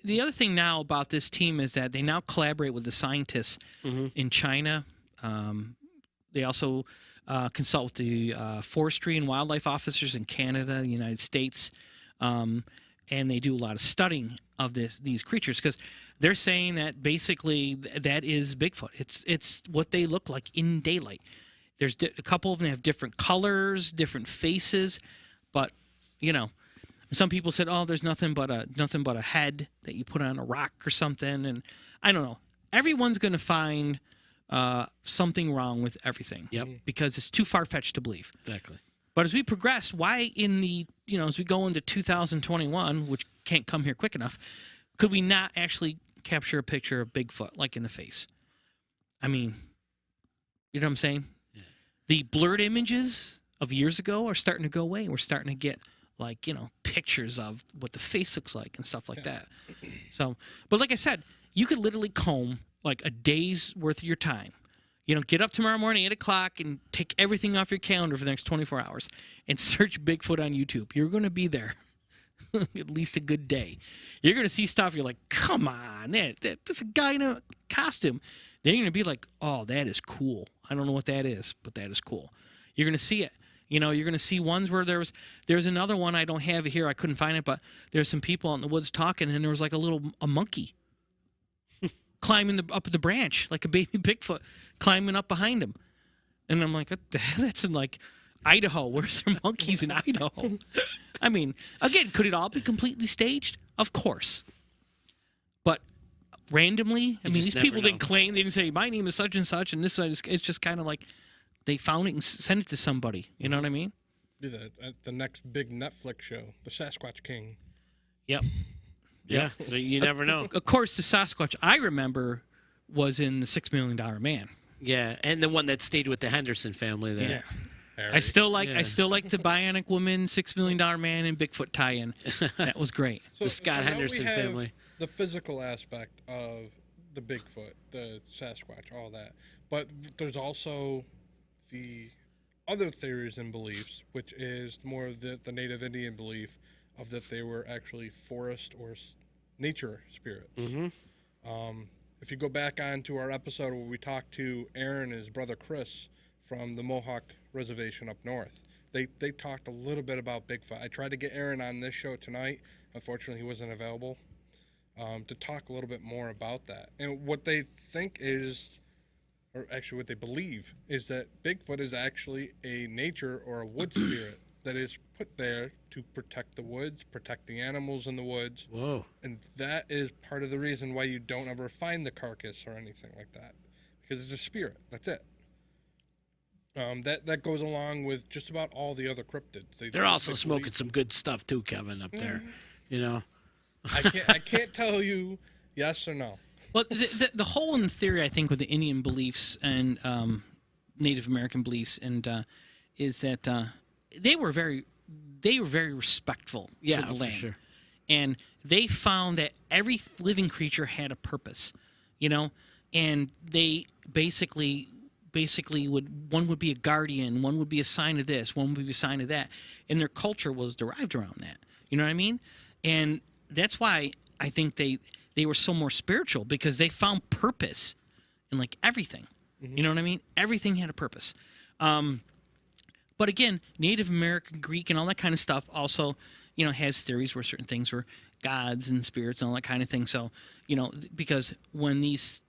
[SPEAKER 1] the other thing now about this team is that they now collaborate with the scientists in China. They also consult with the forestry and wildlife officers in Canada, the United States, and they do a lot of studying of these creatures because they're saying that basically that is Bigfoot. It's what they look like in daylight. There's a couple of them have different colors, different faces, but some people said, "Oh, there's nothing but a head that you put on a rock or something." And I don't know. Everyone's going to find something wrong with everything.
[SPEAKER 2] Yep.
[SPEAKER 1] Because it's too far fetched to believe.
[SPEAKER 2] Exactly.
[SPEAKER 1] But as we progress, why as we go into 2021, which can't come here quick enough, could we not actually capture a picture of Bigfoot like in the face? I mean, you know what I'm saying?
[SPEAKER 2] Yeah.
[SPEAKER 1] The blurred images of years ago are starting to go away. We're starting to get pictures of what the face looks like and stuff like that. So, but like I said, you could literally comb like a day's worth of your time. Get up tomorrow morning, 8 o'clock, and take everything off your calendar for the next 24 hours and search Bigfoot on YouTube. You're going to be there at least a good day. You're going to see stuff. You're like, come on, that's a guy in a costume. Then you're going to be like, oh, that is cool. I don't know what that is, but that is cool. You're going to see it. You're going to see ones where there's another one I don't have it here. I couldn't find it, but there's some people out in the woods talking, and there was like a monkey climbing up the branch, like a baby Bigfoot climbing up behind him. And I'm like, what the hell? That's in like Idaho. Where's there monkeys in Idaho? I mean, again, could it all be completely staged? Of course. But randomly, I mean,
[SPEAKER 2] just
[SPEAKER 1] these
[SPEAKER 2] never
[SPEAKER 1] people
[SPEAKER 2] know.
[SPEAKER 1] didn't claim, they didn't say, my name is such and such, and this is, it's just kind of like they found it and sent it to somebody. You know what I mean?
[SPEAKER 3] Be the next big Netflix show, The Sasquatch King.
[SPEAKER 1] Yep.
[SPEAKER 2] Yeah. You never know.
[SPEAKER 1] Of course, the Sasquatch I remember was in the $6 Million Man.
[SPEAKER 2] Yeah. And the one that stayed with the Henderson family there.
[SPEAKER 1] Yeah.
[SPEAKER 3] Harry.
[SPEAKER 1] I still like the Bionic Woman, $6 Million Man, and Bigfoot tie-in. That was great.
[SPEAKER 2] The Scott
[SPEAKER 3] now we
[SPEAKER 2] Henderson
[SPEAKER 3] have
[SPEAKER 2] family.
[SPEAKER 3] The physical aspect of the Bigfoot, the Sasquatch, all that. But there's also the other theories and beliefs, which is more of the Native Indian belief of that they were actually forest or nature spirits.
[SPEAKER 2] Mm-hmm.
[SPEAKER 3] If you go back on to our episode where we talked to Aaron and his brother Chris from the Mohawk Reservation up north, they talked a little bit about Bigfoot. I tried to get Aaron on this show tonight. Unfortunately, he wasn't available to talk a little bit more about that. And what they think is, or actually what they believe, is that Bigfoot is actually a nature or a wood spirit that is put there to protect the woods, protect the animals in the woods.
[SPEAKER 2] Whoa.
[SPEAKER 3] And that is part of the reason why you don't ever find the carcass or anything like that. Because it's a spirit. That's it. That goes along with just about all the other cryptids.
[SPEAKER 2] They're also
[SPEAKER 3] they
[SPEAKER 2] smoking
[SPEAKER 3] believe-
[SPEAKER 2] some good stuff too, Kevin, up there. You know?
[SPEAKER 3] I can't tell you yes or no.
[SPEAKER 1] Well, the whole in theory, I think, with the Indian beliefs and Native American beliefs, and is that they were very respectful
[SPEAKER 2] Yeah,
[SPEAKER 1] to the
[SPEAKER 2] for
[SPEAKER 1] land,
[SPEAKER 2] sure.
[SPEAKER 1] and they found that every living creature had a purpose, and they basically one would be a guardian, one would be a sign of this, one would be a sign of that, and their culture was derived around that. You know what I mean? And that's why I think they were so more spiritual, because they found purpose in like everything. You know what I mean? Everything had a purpose. But again, Native American, Greek, and all that kind of stuff also, has theories where certain things were gods and spirits and all that kind of thing. So, because when these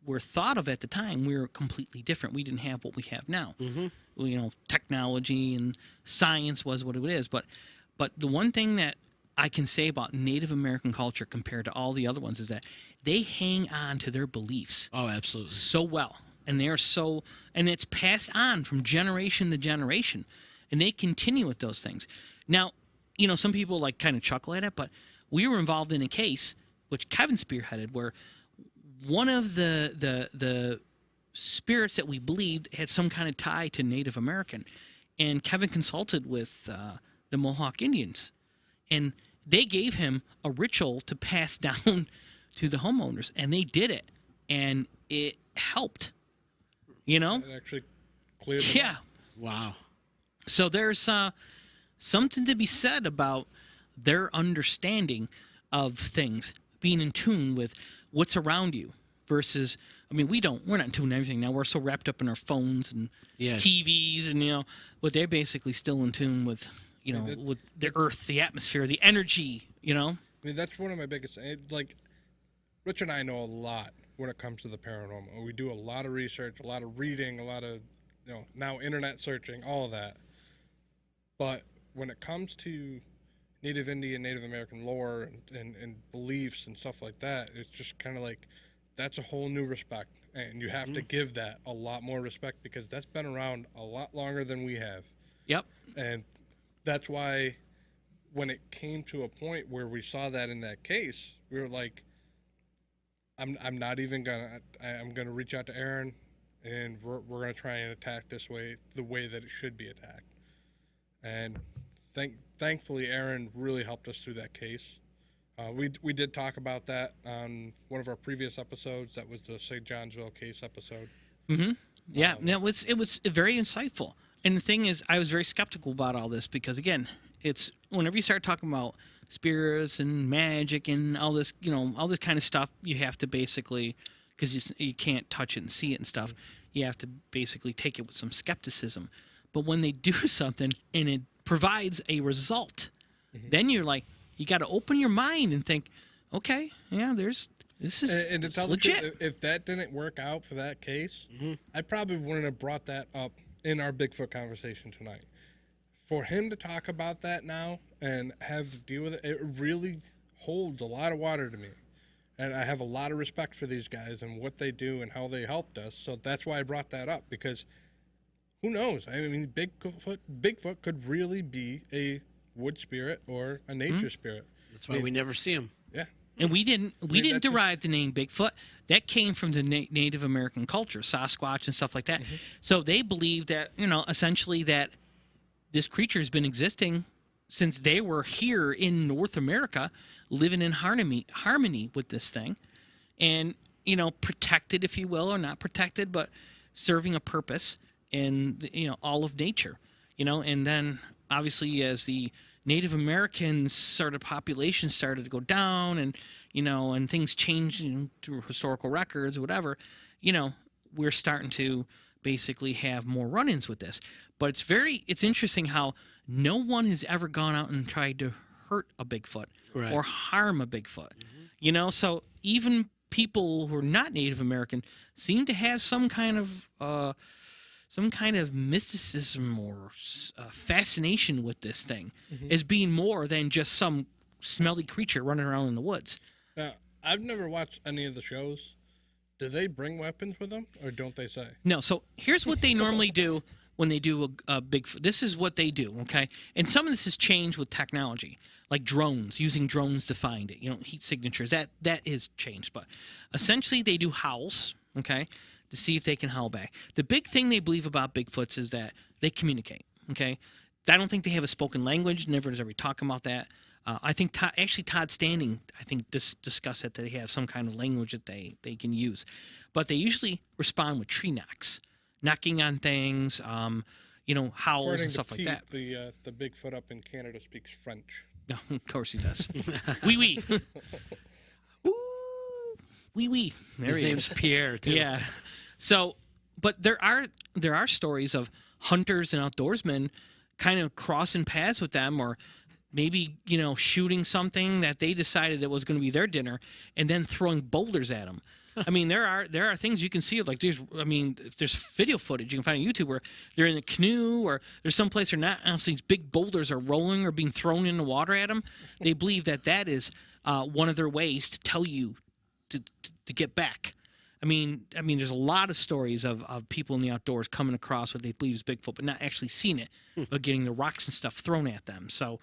[SPEAKER 1] were thought of at the time, we were completely different. We didn't have what we have now. Technology and science was what it is. But the one thing that I can say about Native American culture compared to all the other ones is that they hang on to their beliefs
[SPEAKER 2] Oh, absolutely.
[SPEAKER 1] so well. And and it's passed on from generation to generation. And they continue with those things. Now, some people like kind of chuckle at it, but we were involved in a case, which Kevin spearheaded, where one of the spirits that we believed had some kind of tie to Native American. And Kevin consulted with the Mohawk Indians. And they gave him a ritual to pass down to the homeowners. And they did it. And it helped.
[SPEAKER 3] It actually cleared them
[SPEAKER 1] Yeah.
[SPEAKER 3] up.
[SPEAKER 2] Wow.
[SPEAKER 1] So there's something to be said about their understanding of things, being in tune with what's around you versus, we're not in tune with everything now. We're so wrapped up in our phones and
[SPEAKER 2] Yes.
[SPEAKER 1] TVs and, but they're basically still in tune with, with the earth, the atmosphere, the energy,
[SPEAKER 3] That's one of my biggest. Like, Rich and I know a lot when it comes to the paranormal. We do a lot of research, a lot of reading, a lot of, now internet searching, all of that. But when it comes to Native Indian, Native American lore and beliefs and stuff like that, it's just kind of like, that's a whole new respect. And you have to give that a lot more respect, because that's been around a lot longer than we have.
[SPEAKER 1] Yep.
[SPEAKER 3] And that's why when it came to a point where we saw that in that case, we were like, I'm not even I'm gonna reach out to Aaron, and we're gonna try and attack this the way that it should be attacked. And thankfully, Aaron really helped us through that case. We did talk about that on one of our previous episodes. That was the St. Johnsville case episode.
[SPEAKER 1] Yeah, it was very insightful. And the thing is, I was very skeptical about all this because, again, it's whenever you start talking about spirits and magic and all this, all this kind of stuff, you have to basically, because you can't touch it and see it and stuff, you have to basically take it with some skepticism. But when they do something and it provides a result, then you're like, you got to open your mind and think, okay, yeah, this is
[SPEAKER 3] And to tell
[SPEAKER 1] legit.
[SPEAKER 3] the truth, if that didn't work out for that case, I probably wouldn't have brought that up in our Bigfoot conversation tonight. For him to talk about that now and have to deal with it, it really holds a lot of water to me. And I have a lot of respect for these guys and what they do and how they helped us. So that's why I brought that up, because who knows? Bigfoot could really be a wood spirit or a nature spirit.
[SPEAKER 2] That's why we never see them.
[SPEAKER 3] Yeah.
[SPEAKER 1] And we didn't
[SPEAKER 3] that's
[SPEAKER 1] derive the name Bigfoot. That came from the Native American culture, Sasquatch and stuff like that. So they believed that, essentially that this creature has been existing since they were here in North America, living in harmony with this thing, and protected, if you will, or not protected, but serving a purpose in all of nature. And then obviously as the Native Americans sort of population started to go down, and and things changed through historical records or whatever, we're starting to basically have more run-ins with this. But it's interesting how no one has ever gone out and tried to hurt a Bigfoot or harm a Bigfoot. So even people who are not Native American seem to have some kind of mysticism or fascination with this thing as being more than just some smelly creature running around in the woods.
[SPEAKER 3] Now, I've never watched any of the shows. Do they bring weapons with them, or don't they say?
[SPEAKER 1] No. So here's what they normally do when they do a Bigfoot. This is what they do, okay? And some of this has changed with technology. like drones, using drones to find it. Heat signatures. That is changed, but essentially they do howls, okay, to see if they can howl back. The big thing they believe about Bigfoots is that they communicate, okay. I don't think they have a spoken language. Never does ever talk about that. I think Todd Standing, discussed that they have some kind of language that they can use, but they usually respond with tree knocks, knocking on things, howls
[SPEAKER 3] According
[SPEAKER 1] and stuff
[SPEAKER 3] to
[SPEAKER 1] like that.
[SPEAKER 3] The Bigfoot up in Canada speaks French.
[SPEAKER 1] No, of course he does. Oui, oui. Ooh, oui, oui. There
[SPEAKER 2] His
[SPEAKER 1] he
[SPEAKER 2] name's
[SPEAKER 1] is.
[SPEAKER 2] Pierre, too.
[SPEAKER 1] Yeah. So, but there are stories of hunters and outdoorsmen kind of crossing paths with them, or maybe shooting something that they decided it was going to be their dinner, and then throwing boulders at them. I mean, there are things you can see, like there's video footage you can find on YouTube where they're in a canoe, or there's some place they're not, and these big boulders are rolling or being thrown in the water at them. They believe that is one of their ways to tell you to get back. I mean, there's a lot of stories of people in the outdoors coming across what they believe is Bigfoot, but not actually seeing it, but getting the rocks and stuff thrown at them. So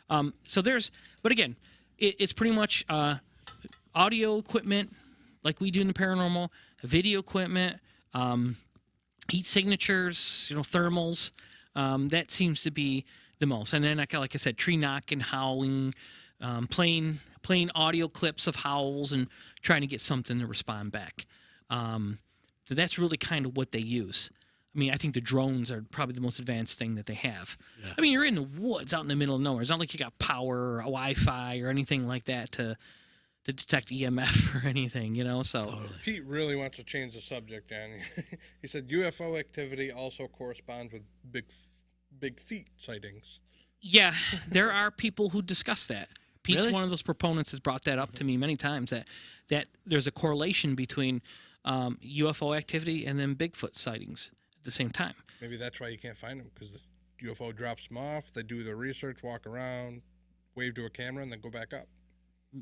[SPEAKER 1] but again, it's pretty much audio equipment, like we do in the paranormal, video equipment, heat signatures, thermals. That seems to be the most. And then, like I said, tree knocking, howling, playing audio clips of howls and trying to get something to respond back. So that's really kind of what they use. I mean, I think the drones are probably the most advanced thing that they have. Yeah. I mean, you're in the woods out in the middle of nowhere. It's not like you got power or Wi-Fi or anything like that to detect EMF or anything, so.
[SPEAKER 2] Totally.
[SPEAKER 3] Pete really wants to change the subject, Dan. He said UFO activity also corresponds with big feet sightings.
[SPEAKER 1] Yeah, there are people who discuss that. Pete's
[SPEAKER 2] Really?
[SPEAKER 1] one of those proponents has brought that up to me many times, that there's a correlation between UFO activity and then Bigfoot sightings at the same time.
[SPEAKER 3] Maybe that's why you can't find them, because the UFO drops them off, they do their research, walk around, wave to a camera, and then go back up.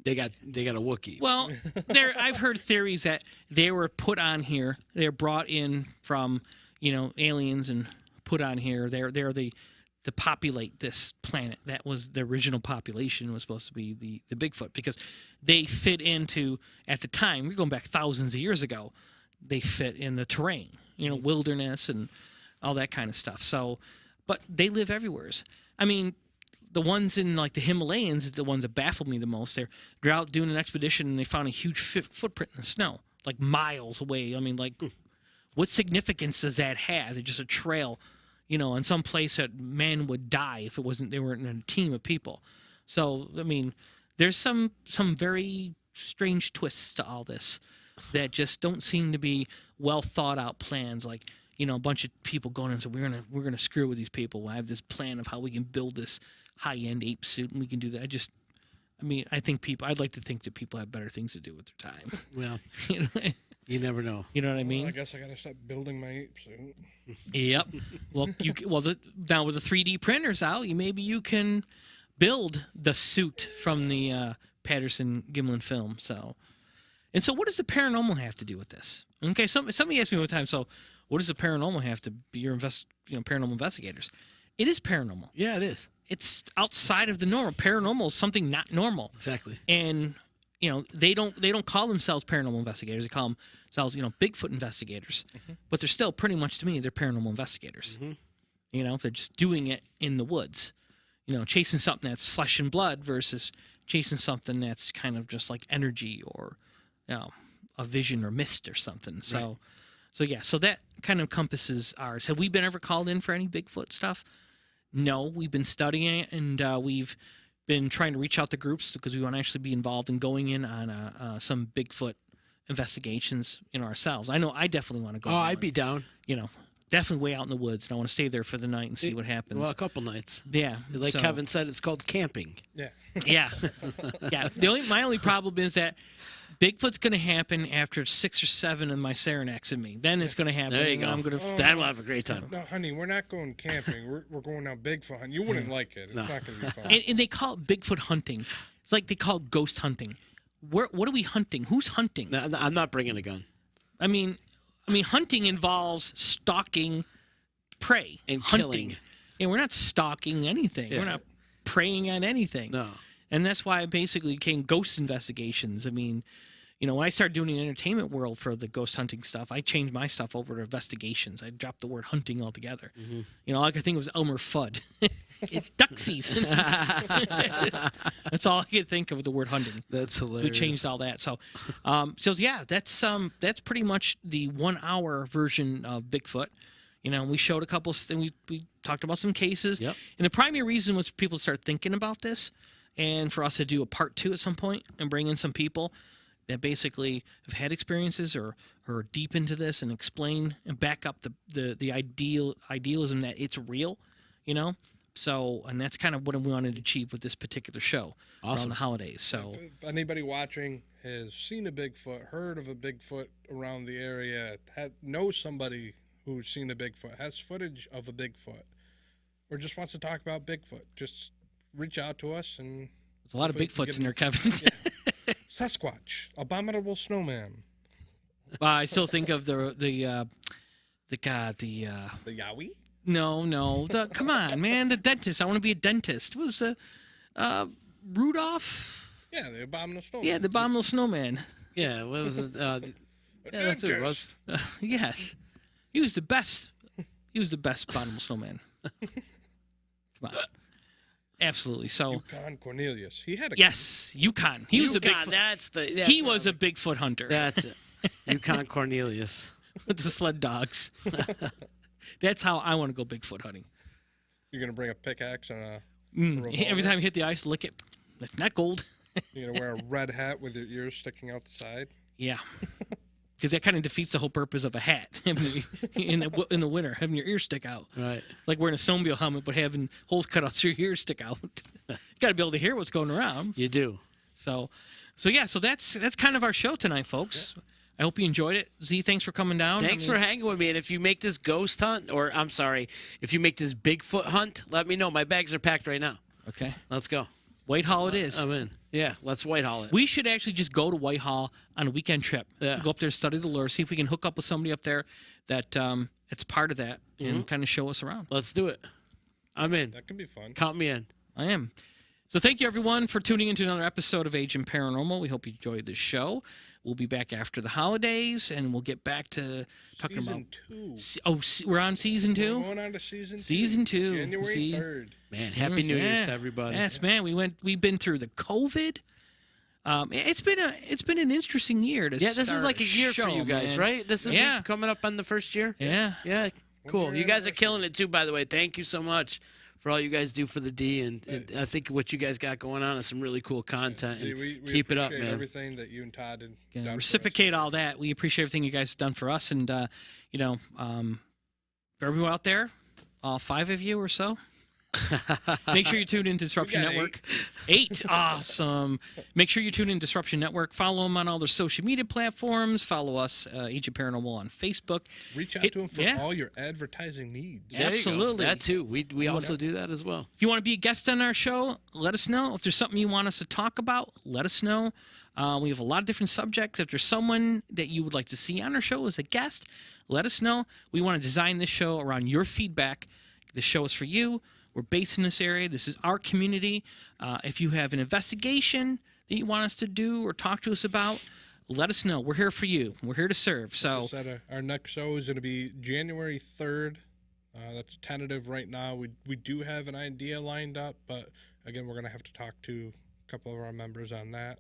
[SPEAKER 2] They got a Wookiee.
[SPEAKER 1] Well, I've heard theories that they were put on here. They're brought in from, aliens and put on here. They're to populate this planet. That was the original population, was supposed to be the Bigfoot, because they fit into, at the time, we're going back thousands of years ago, they fit in the terrain, wilderness and all that kind of stuff. So, but they live everywhere. I mean, the ones in like the Himalayas is the ones that baffled me the most. They're out doing an expedition and they found a huge footprint in the snow, like miles away. I mean, like, what significance does that have? It's just a trail, in some place that man would die if they weren't in a team of people. So, I mean, there's some very strange twists to all this that just don't seem to be well thought out plans. Like, a bunch of people going and saying, we're gonna screw with these people. I have this plan of how we can build this high-end ape suit, and we can do that. I'd like to think that people have better things to do with their time.
[SPEAKER 2] Well, you never know.
[SPEAKER 1] You know what I mean?
[SPEAKER 3] Well, I guess I got to start building my ape suit.
[SPEAKER 1] Yep. Well, now with the 3D printers out, maybe you can build the suit from the Patterson Gimlin film. So what does the paranormal have to do with this? Okay, somebody asked me one time. So, what does the paranormal have to be? Paranormal investigators. It is paranormal.
[SPEAKER 2] Yeah, it is.
[SPEAKER 1] It's outside of the normal. Paranormal is something not normal.
[SPEAKER 2] Exactly.
[SPEAKER 1] And they don't call themselves paranormal investigators. They call themselves Bigfoot investigators. Mm-hmm. But they're still pretty much, to me, they're paranormal investigators. Mm-hmm. They're just doing it in the woods. Chasing something that's flesh and blood versus chasing something that's kind of just like energy or a vision or mist or something. So right. So that kind of encompasses ours. Have we been ever called in for any Bigfoot stuff? No, we've been studying it, and we've been trying to reach out to groups because we want to actually be involved in going in on some Bigfoot investigations ourselves. I know I definitely want to go.
[SPEAKER 2] Oh, I'd be down.
[SPEAKER 1] Definitely way out in the woods, and I want to stay there for the night and see what happens.
[SPEAKER 2] Well, a couple nights.
[SPEAKER 1] Yeah.
[SPEAKER 2] Like Kevin said, it's called camping.
[SPEAKER 3] Yeah.
[SPEAKER 1] Yeah. Yeah. My only problem is that Bigfoot's going to happen after 6 or 7 of my Saranacs in me. Then it's going to happen.
[SPEAKER 2] There you go.
[SPEAKER 1] I'm gonna
[SPEAKER 2] Dad will have a great time.
[SPEAKER 3] No, honey, we're not going camping. We're going out Bigfoot hunting. You wouldn't like it. It's not going to be fun.
[SPEAKER 1] And they call it Bigfoot hunting. It's like they call it ghost hunting. What are we hunting? Who's hunting?
[SPEAKER 2] No, I'm not bringing a gun.
[SPEAKER 1] I mean, hunting involves stalking prey
[SPEAKER 2] and
[SPEAKER 1] hunting.
[SPEAKER 2] Killing.
[SPEAKER 1] And we're not stalking anything.
[SPEAKER 2] Yeah.
[SPEAKER 1] We're not preying on anything.
[SPEAKER 2] No.
[SPEAKER 1] And that's why I basically became ghost investigations. I mean, you know, when I started doing the entertainment world for the ghost hunting stuff, I changed my stuff over to investigations. I dropped the word hunting altogether. You know, all I could think of was Elmer Fudd. It's duck season. That's all I could think of with the word hunting.
[SPEAKER 2] That's hilarious.
[SPEAKER 1] We changed all that. So, yeah, that's pretty much the 1 hour version of Bigfoot. You know, we showed a couple of things. We talked about some cases.
[SPEAKER 2] Yep.
[SPEAKER 1] And the primary reason was for people to start thinking about this and for us to do a part 2 at some point and bring in some people that basically have had experiences or are deep into this and explain and back up the idealism that it's real, you know? So, and that's kind of what we wanted to achieve with this particular show around the holidays. So,
[SPEAKER 3] if anybody watching has seen a Bigfoot, heard of a Bigfoot around the area, knows somebody who's seen a Bigfoot, has footage of a Bigfoot, or just wants to talk about Bigfoot, just reach out to us. And
[SPEAKER 1] there's a lot of Bigfoots in there, Kevin.
[SPEAKER 3] Yeah. Sasquatch, abominable snowman.
[SPEAKER 1] I still think of the
[SPEAKER 3] Yowie?
[SPEAKER 1] No. Come on, man. The dentist. I want to be a dentist. What was Rudolph?
[SPEAKER 3] Yeah, the abominable snowman.
[SPEAKER 1] Yeah, the abominable snowman.
[SPEAKER 2] Yeah, what was it? Yeah, that's what it was.
[SPEAKER 1] Yes. He was the best. He was the best abominable snowman. Come on. Absolutely. So
[SPEAKER 3] Yukon Cornelius. He had a
[SPEAKER 1] Yukon. He was a Bigfoot.
[SPEAKER 2] That's
[SPEAKER 1] he was a Bigfoot hunter.
[SPEAKER 2] That's it. Yukon Cornelius.
[SPEAKER 1] With the sled dogs. That's how I want to go Bigfoot hunting.
[SPEAKER 3] You're gonna bring a pickaxe and a
[SPEAKER 1] every time you hit the ice, lick it. It's not gold.
[SPEAKER 3] You're gonna wear a red hat with your ears sticking out the side.
[SPEAKER 1] Yeah. Because that kind of defeats the whole purpose of a hat in the winter, having your ears stick out.
[SPEAKER 2] Right.
[SPEAKER 1] It's like wearing a snowmobile helmet, but having holes cut out so your ears stick out. You got to be able to hear what's going around.
[SPEAKER 2] You do.
[SPEAKER 1] So that's kind of our show tonight, folks. Yeah. I hope you enjoyed it. Z, thanks for coming down.
[SPEAKER 2] Thanks for hanging with me. And if you make this ghost hunt, or I'm sorry, if you make this Bigfoot hunt, let me know. My bags are packed right now.
[SPEAKER 1] Okay.
[SPEAKER 2] Let's go.
[SPEAKER 1] Whitehall it is.
[SPEAKER 2] I'm in. Yeah, let's Whitehall it.
[SPEAKER 1] We should actually just go to Whitehall on a weekend trip.
[SPEAKER 2] Yeah.
[SPEAKER 1] Go up there, study the lure, see if we can hook up with somebody up there that it's part of that and kind of show us around.
[SPEAKER 2] Let's do it. I'm in.
[SPEAKER 3] That could be fun.
[SPEAKER 2] Count me in.
[SPEAKER 1] I am. So thank you, everyone, for tuning into another episode of Agent Paranormal. We hope you enjoyed this show. We'll be back after the holidays, and we'll get back to talking
[SPEAKER 3] season
[SPEAKER 1] about...
[SPEAKER 3] 2.
[SPEAKER 1] Oh, we're on season 2?
[SPEAKER 3] We're going on to season 2.
[SPEAKER 1] Season 2.
[SPEAKER 3] January 3rd.
[SPEAKER 2] Man, Happy New Year's to everybody.
[SPEAKER 1] Yes, man. We've been through the COVID. It's been an interesting year to
[SPEAKER 2] this is like a year
[SPEAKER 1] show,
[SPEAKER 2] for you guys,
[SPEAKER 1] man.
[SPEAKER 2] right? This is coming up on the first year?
[SPEAKER 1] Yeah.
[SPEAKER 2] Yeah, cool. You guys are killing it, too, by the way. Thank you so much for all you guys do for the D, and I think what you guys got going on is some really cool content. And
[SPEAKER 3] we
[SPEAKER 2] keep it up, man.
[SPEAKER 3] Everything that you and Todd did.
[SPEAKER 1] Yeah, reciprocate all that. We appreciate everything you guys have done for us, and for everyone out there, all 5 of you or so. Make sure you tune in to Disruption Network. 8. Awesome. Make sure you tune in to Disruption Network. Follow them on all their social media platforms. Follow us, Agent Paranormal, on Facebook.
[SPEAKER 3] Reach out to them for all your advertising needs.
[SPEAKER 1] Absolutely.
[SPEAKER 2] That too. We also do that as well.
[SPEAKER 1] If you want to be a guest on our show, let us know. If there's something you want us to talk about, let us know. We have a lot of different subjects. If there's someone that you would like to see on our show as a guest, let us know. We want to design this show around your feedback. The show is for you. We're based in this area. This is our community. If you have an investigation that you want us to do or talk to us about, let us know. We're here for you. We're here to serve. So
[SPEAKER 3] our next show is going to be January 3rd. That's tentative right now. We do have an idea lined up, but again, we're going to have to talk to a couple of our members on that.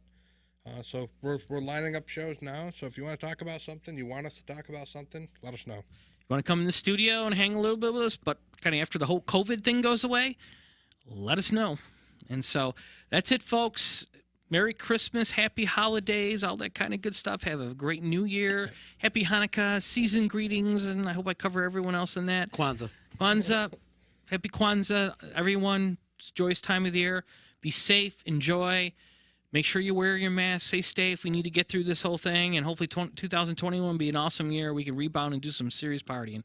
[SPEAKER 3] So we're lining up shows now. So if you want to talk about something, you want us to talk about something, let us know.
[SPEAKER 1] You want to come in the studio and hang a little bit with us, but kind of after the whole COVID thing goes away, let us know. And so that's it, folks. Merry Christmas, Happy Holidays, all that kind of good stuff. Have a great New Year. Happy Hanukkah, season greetings, and I hope I cover everyone else in that. Kwanzaa. Happy Kwanzaa, everyone. It's a joyous time of the year. Be safe. Enjoy. Make sure you wear your mask. Stay safe. We need to get through this whole thing, and hopefully 2021 will be an awesome year. We can rebound and do some serious partying.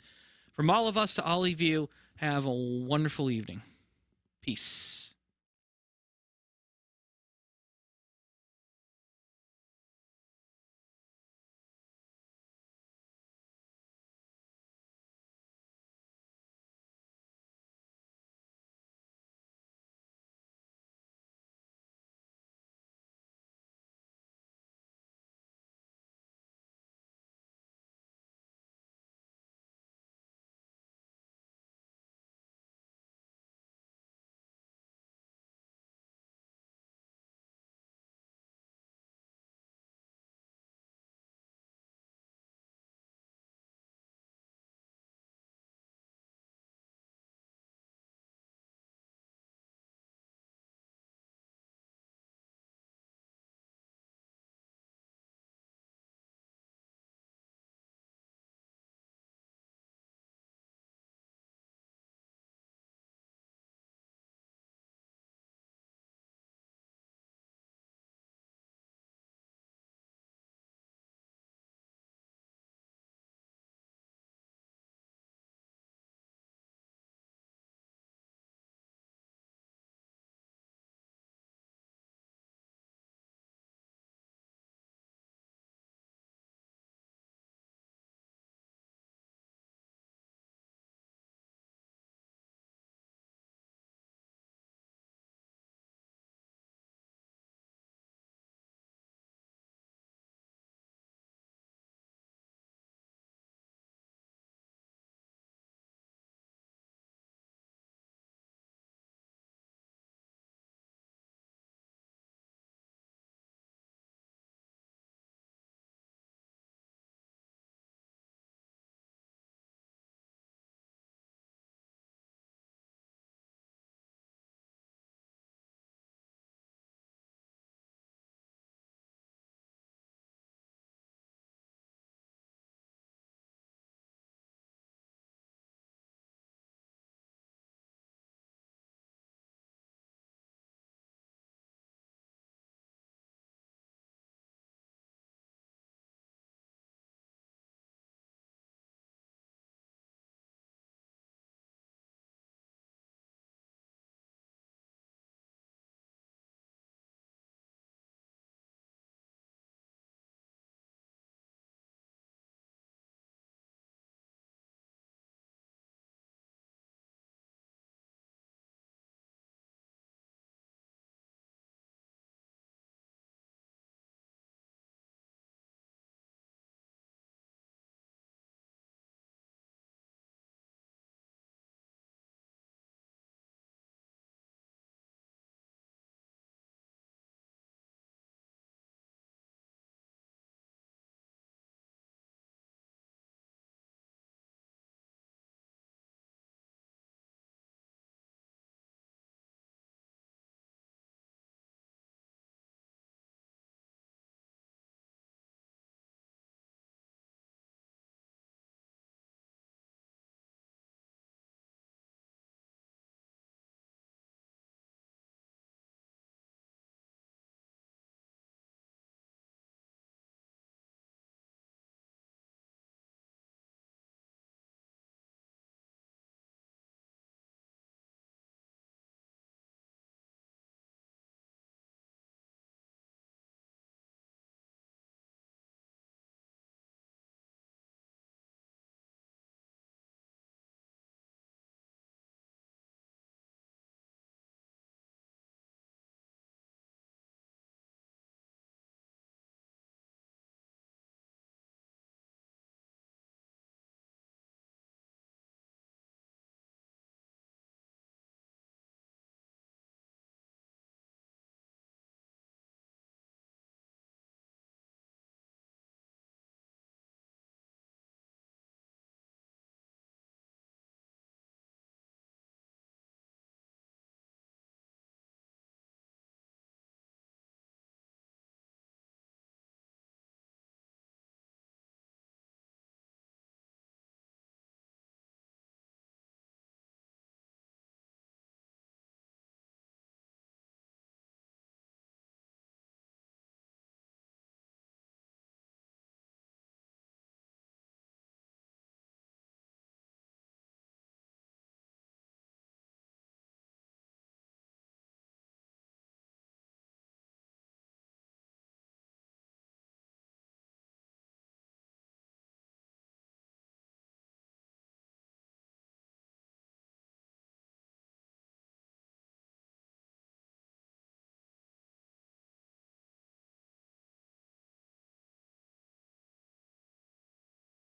[SPEAKER 1] From all of us to all of you, have a wonderful evening. Peace.